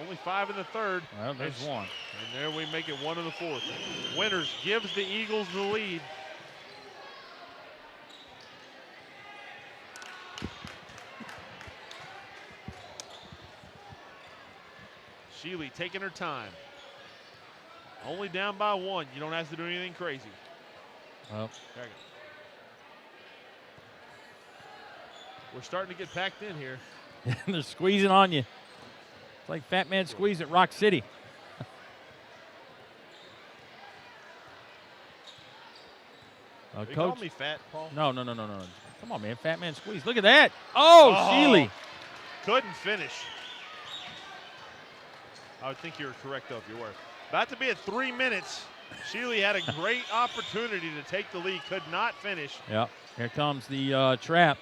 Only 5 in the third. Well, there's one. And there we make it 1 in the fourth. Winters gives the Eagles the lead. Sheely taking her time. Only down by 1. You don't have to do anything crazy. Well, There you go. We're starting to get packed in here. they're squeezing on you. It's like Fat Man Squeeze at Rock City. You Coach, call me fat, Paul? No. Come on, man. Fat Man Squeeze. Look at that. Oh, Sheely. Couldn't finish. I would think you were correct, though, if you were. About to be at 3 minutes. Sheely had a great opportunity to take the lead. Could not finish. Yep. Here comes the trap.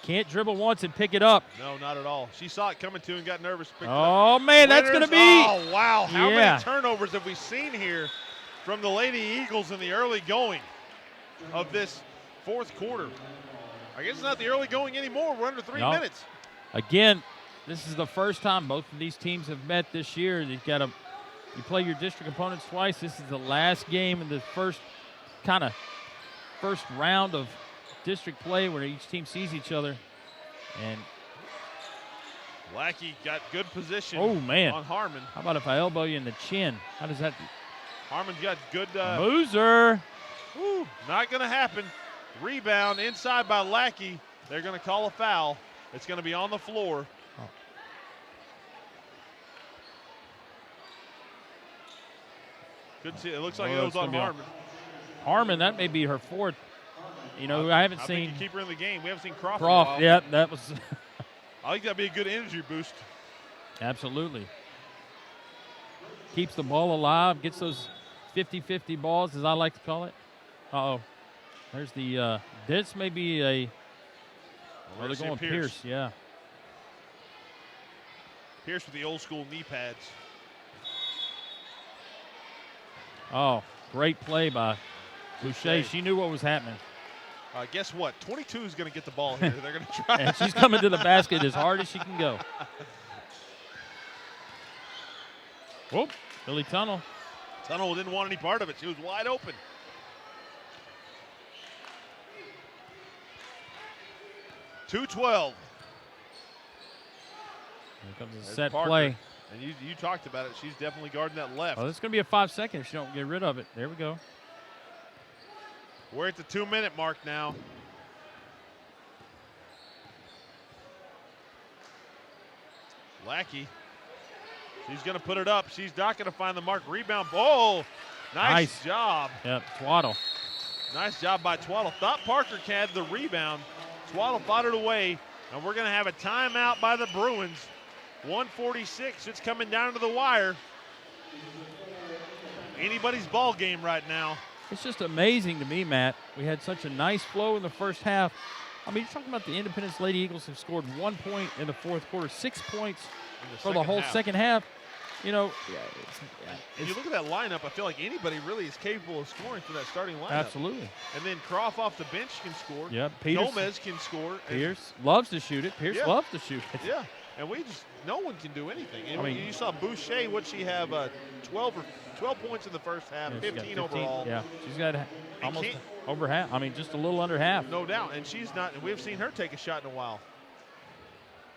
Can't dribble once and pick it up. No, not at all. She saw it coming to and got nervous. Oh, man, that's going to be. Oh, wow. How Yeah. many turnovers have we seen here from the Lady Eagles in the early going of this fourth quarter? I guess it's not the early going anymore. We're under 3 minutes. Again, this is the first time both of these teams have met this year. You play your district opponents twice. This is the last game in the first kind of first round of district play where each team sees each other. And Lackey got good position man. on Harmon. How about if I elbow you in the chin? How does that? Harmon's got good. Boozer. Not going to happen. Rebound inside by Lackey. They're going to call a foul. It's going to be on the floor. Oh. Couldn't see. It looks like it was on Harmon. Harmon, that may be her fourth. You know, I haven't seen. Think you keep her in the game. We haven't seen Croft. Croft, yeah, that was. I think that'd be a good energy boost. Absolutely. Keeps the ball alive, gets those 50-50 balls, as I like to call it. Uh-oh. There's the, this may be a, they're going Pierce, yeah. Pierce with the old school knee pads. Oh, great play by Boucher. She knew what was happening. Guess what? 22 is going to get the ball here. They're going to try. And she's coming to the basket as hard as she can go. Whoop, Billy Tunnel. Tunnel didn't want any part of it. She was wide open. .212. Here comes a set Parker. play. And you talked about it. She's definitely guarding that left. Oh, this is going to be a 5 second if she don't get rid of it. There we go. We're at the 2-minute mark now. Lackey. She's going to put it up. She's not going to find the mark. Rebound. Oh, nice job. Yep, Twaddle. Nice job by Twaddle. Thought Parker had the rebound. Twaddle fought it away. And we're going to have a timeout by the Bruins. 1:46. It's coming down to the wire. Anybody's ball game right now. It's just amazing to me, Matt. We had such a nice flow in the first half. I mean, you're talking about the Independence Lady Eagles have scored 1 point in the fourth quarter, 6 points for the whole second half. You know, if you look at that lineup, I feel like anybody really is capable of scoring for that starting lineup. Absolutely. And then Croft off the bench can score. Yep. Gomez can score. Pierce loves to shoot it. Pierce loves to shoot it. Yeah. And no one can do anything. I mean, you saw Boucher, what she have, 12 points in the first half, 15 overall. Yeah, she's got almost over half. I mean, just a little under half. No doubt. And she's not, and we've seen her take a shot in a while.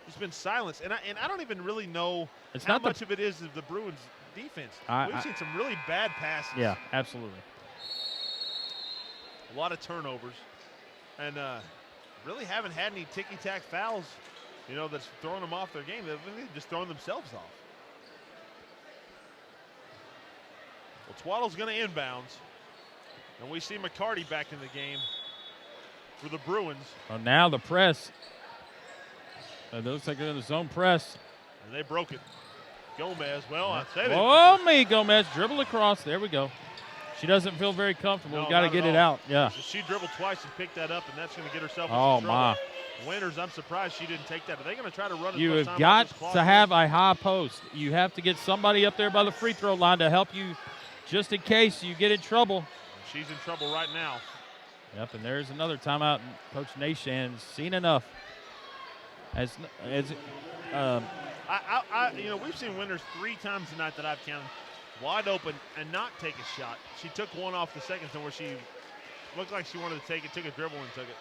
She's been silenced. And I don't even really know how much of it is of the Bruins defense. We've seen some really bad passes. Yeah, absolutely. A lot of turnovers. And really haven't had any ticky-tack fouls, you know, that's throwing them off their game. They've just thrown themselves off. Well, Twaddle's going to inbounds. And we see McCarty back in the game for the Bruins. Oh, now the press. It looks like they're in the zone press. And they broke it. Gomez, well, I'd say Gomez dribble across. There we go. She doesn't feel very comfortable. No, We've got to get it out. Yeah. She dribbled twice and picked that up, and that's going to get herself into trouble. My. Winters, I'm surprised she didn't take that. Are they going to try to run it? You have got to have a high post. You have to get somebody up there by the free throw line to help you just in case you get in trouble. She's in trouble right now. Yep, and there's another timeout. And Coach Nashan's seen enough. We've seen Winters 3 times tonight that I've counted wide open and not take a shot. She took one off the second time where she looked like she wanted to take it, took a dribble and took it.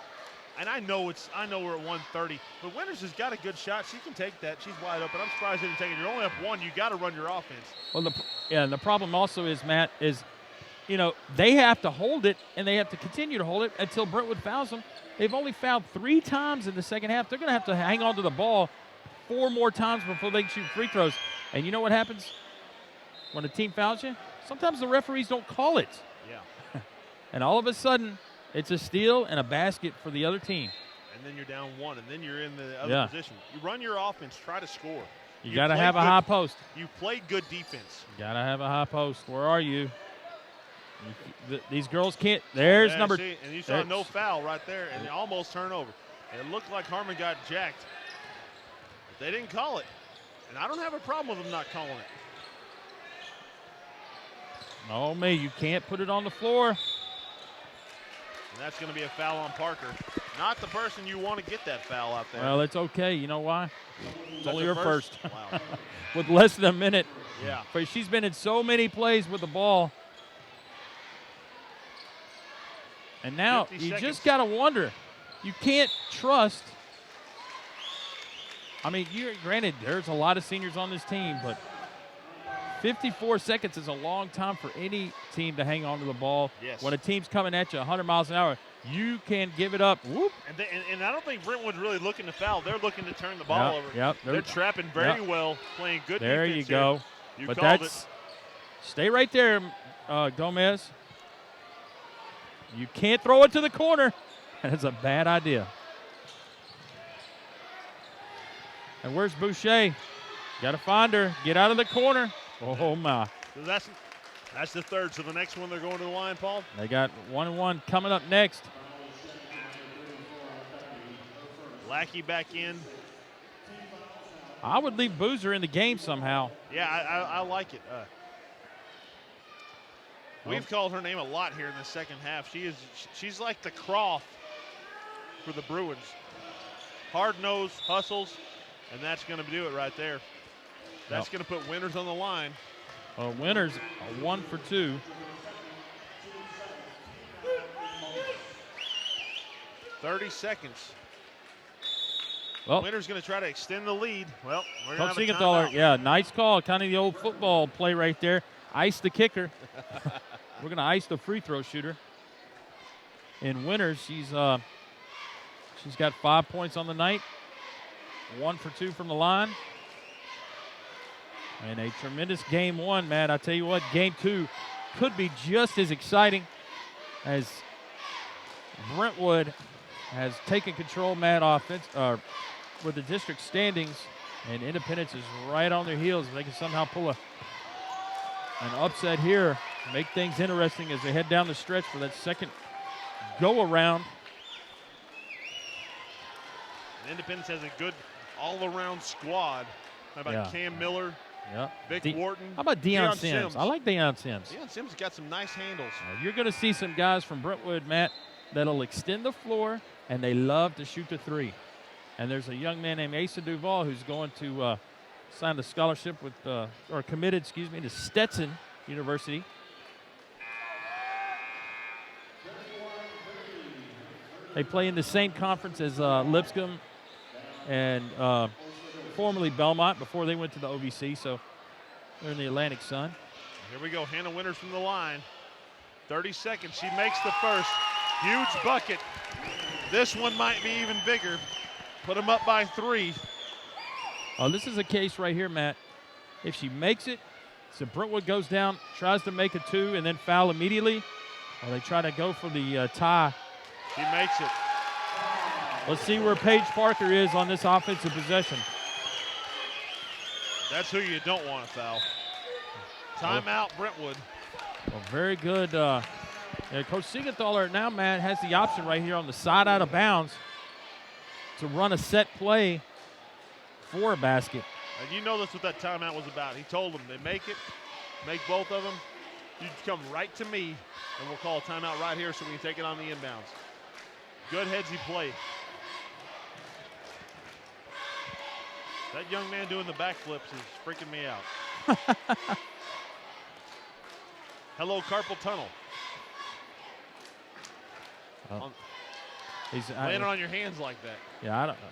And I know we're at 130, but Winters has got a good shot. She can take that. She's wide open. I'm surprised she didn't take it. You're only up 1. You got to run your offense. Well, and the problem also is, Matt, they have to hold it and they have to continue to hold it until Brentwood fouls them. They've only fouled 3 times in the second half. They're going to have to hang on to the ball 4 more times before they can shoot free throws. And you know what happens when a team fouls you? Sometimes the referees don't call it. Yeah. And all of a sudden, it's a steal and a basket for the other team. And then you're down 1, and then you're in the other position. You run your offense, try to score. You got to have a high post. You played good defense. You got to have a high post. Where are you? These girls can't. There's number. And you saw no foul right there, and they almost turnover. And it looked like Harmon got jacked. But they didn't call it. And I don't have a problem with them not calling it. No, you can't put it on the floor. And that's going to be a foul on Parker. Not the person you want to get that foul out there. Well, it's okay. You know why? It's only her first. Wow. With less than a minute. Yeah. But she's been in so many plays with the ball. And now 50 you seconds. just got to wonder. You can't trust. I mean, granted, there's a lot of seniors on this team, but 54 seconds is a long time for any team to hang on to the ball. Yes. When a team's coming at you 100 miles an hour, you can give it up. Whoop. And I don't think Brentwood's really looking to foul. They're looking to turn the ball over. Yep. They're trapping very well, playing good There you defense go. here. You But called that's it. stay right there, Gomez. You can't throw it to the corner. That's a bad idea. And where's Boucher? Got to find her. Get out of the corner. Oh, my. So that's the third. So the next one they're going to the line, Paul? They got 1-1 coming up next. Lackey back in. I would leave Boozer in the game somehow. Yeah, I like it. We've called her name a lot here in the second half. She's like the Croft for the Bruins. Hard-nosed, hustles, and that's going to do it right there. That's going to put Winters on the line. Winters, a 1 for 2. .30 seconds. Well, Winters going to try to extend the lead. Well, we're Coach going to have a Siegenthaler, timeout. yeah, nice call. Kind of the old football play right there. Ice the kicker. We're going to ice the free throw shooter. And Winters, she's got 5 points on the night. 1 for 2 from the line. And a tremendous game one, Matt. I tell you what, game two could be just as exciting as Brentwood has taken control, Matt, with the district standings, and Independence is right on their heels. If they can somehow pull an upset here, make things interesting as they head down the stretch for that second go-around. Independence has a good all-around squad. How about Cam Miller, Yeah. Vic Wharton? How about Deion Sims? I like Deion Sims. Deion Sims has got some nice handles. You're going to see some guys from Brentwood, Matt, that'll extend the floor, and they love to shoot the three. And there's a young man named Asa Duval who's going to sign a scholarship with, or committed, to Stetson University. They play in the same conference as Lipscomb and formerly Belmont before they went to the OVC, so they're in the Atlantic Sun. Here we go, Hannah Winters from the line. 30 seconds, she makes the first. Huge bucket. This one might be even bigger. Put them up by 3. This is a case right here, Matt. If she makes it, so Brentwood goes down, tries to make a 2, and then foul immediately, or they try to go for the tie. She makes it. Let's see where Paige Parker is on this offensive possession. That's who you don't want to foul. Timeout, Brentwood. Well, very good. Coach Siegenthaler now, Matt, has the option right here on the side out of bounds to run a set play for a basket. And you know that's what that timeout was about. He told them they make it, make both of them. You come right to me, and we'll call a timeout right here so we can take it on the inbounds. Good headsy play. That young man doing the backflips is freaking me out. Hello, carpal tunnel. He's landing on your hands like that. Yeah, I don't know.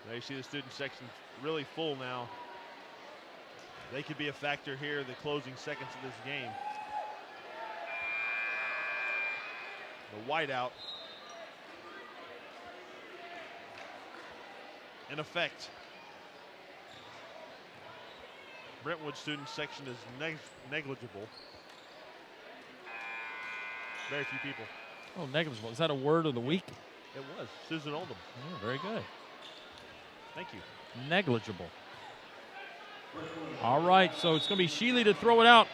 Now you see the student section really full now. They could be a factor here in the closing seconds of this game. The whiteout. In effect. Brentwood student section is negligible. Very few people. Oh, negligible. Is that a word of the week? It was. Susan Oldham. Oh, very good. Thank you. Negligible. All right, so it's going to be Sheely to throw it out.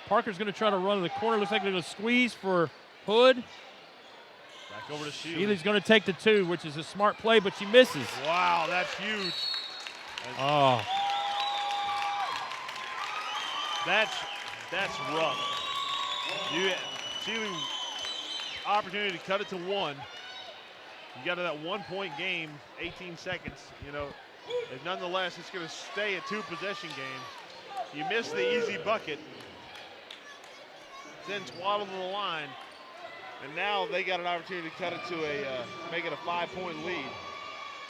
Parker's going to try to run to the corner. Looks like they're going to squeeze for Hood. Back over to Sheely. Sheely's going to take the 2, which is a smart play, but she misses. Wow, that's huge. Oh. That's rough. Sheely, opportunity to cut it to 1. You got to that 1-point game, 18 seconds, and nonetheless, it's going to stay a 2-possession game. You miss the easy bucket. send Twaddle to the line. And now they got an opportunity to cut it to make it a 5-point lead.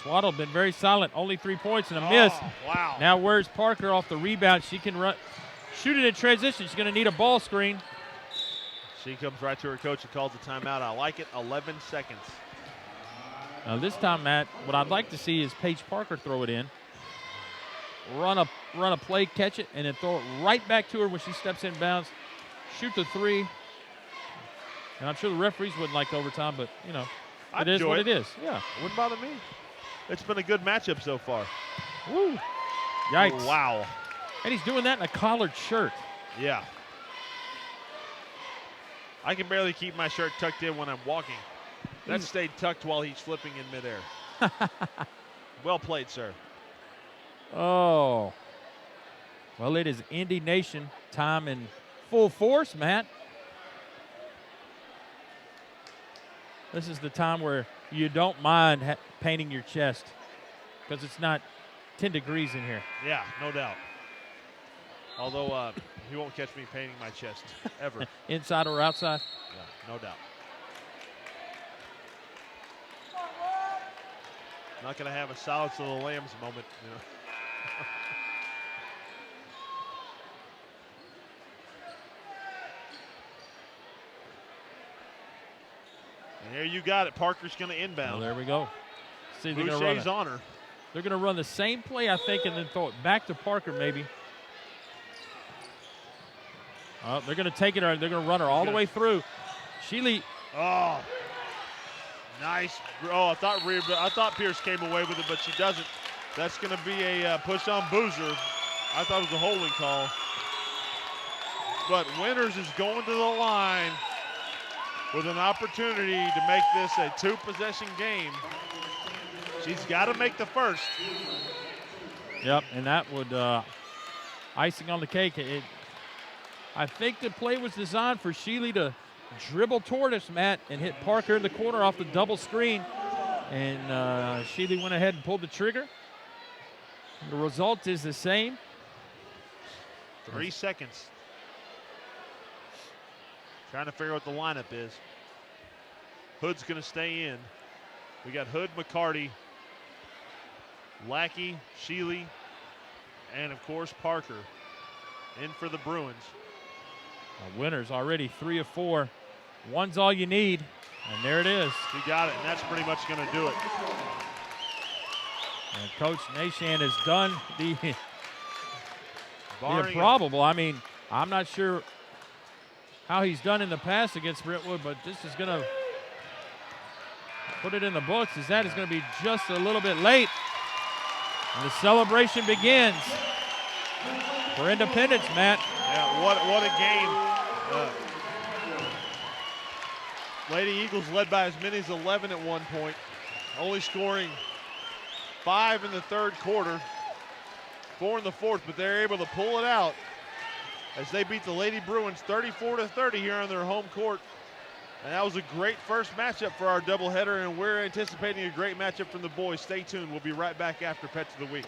Twaddle been very silent. Only 3 points and a miss. Wow. Now where's Parker off the rebound? She can shoot it in transition. She's going to need a ball screen. She comes right to her coach and calls a timeout. I like it. 11 seconds. Now this time, Matt, what I'd like to see is Paige Parker throw it in, run a play, catch it, and then throw it right back to her when she steps in bounds. Shoot the three. And I'm sure the referees wouldn't like overtime, but, you know, it is what it is. Yeah. It wouldn't bother me. It's been a good matchup so far. Woo. Yikes. Wow. And he's doing that in a collared shirt. Yeah. I can barely keep my shirt tucked in when I'm walking. That stayed tucked while he's flipping in midair. Well played, sir. Oh. Well, it is Indy Nation time in full force, Matt. This is the time where you don't mind painting your chest because it's not 10 degrees in here. Yeah, no doubt. Although you won't catch me painting my chest ever. Inside or outside? Yeah, no doubt. Not going to have a Silence of the Lambs moment, you know. And there you got it. Parker's going to inbound. Well, there we go. See, they're going Boucher's on her. They're going to run the same play, I think, and then throw it back to Parker maybe. They're going to take it. They're going to run her all the way through. Sheely. Oh, nice. Oh, I thought Pierce came away with it, but she doesn't. That's going to be a push on Boozer. I thought it was a holding call. But Winters is going to the line with an opportunity to make this a 2-possession game. She's got to make the first. Yep, and that would icing on the cake. I think the play was designed for Sheely to dribble toward us, Matt, and hit Parker in the corner off the double screen. And Sheely went ahead and pulled the trigger. The result is the same. 3 seconds. Trying to figure out what the lineup is. Hood's going to stay in. We got Hood, McCarty, Lackey, Sheely, and of course Parker in for the Bruins. Winters already 3 of 4. One's all you need, and there it is. He got it, and that's pretty much going to do it. And Coach Nashan has done the improbable. I mean, I'm not sure how he's done in the past against Brentwood, but this is going to put it in the books, as that is going to be just a little bit late. And the celebration begins for Independence, Matt. Yeah, what a game. Lady Eagles led by as many as 11 at one point, only scoring 5 in the third quarter, 4 in the fourth, but they're able to pull it out as they beat the Lady Bruins 34-30 here on their home court. And that was a great first matchup for our doubleheader, and we're anticipating a great matchup from the boys. Stay tuned. We'll be right back after Pets of the Week.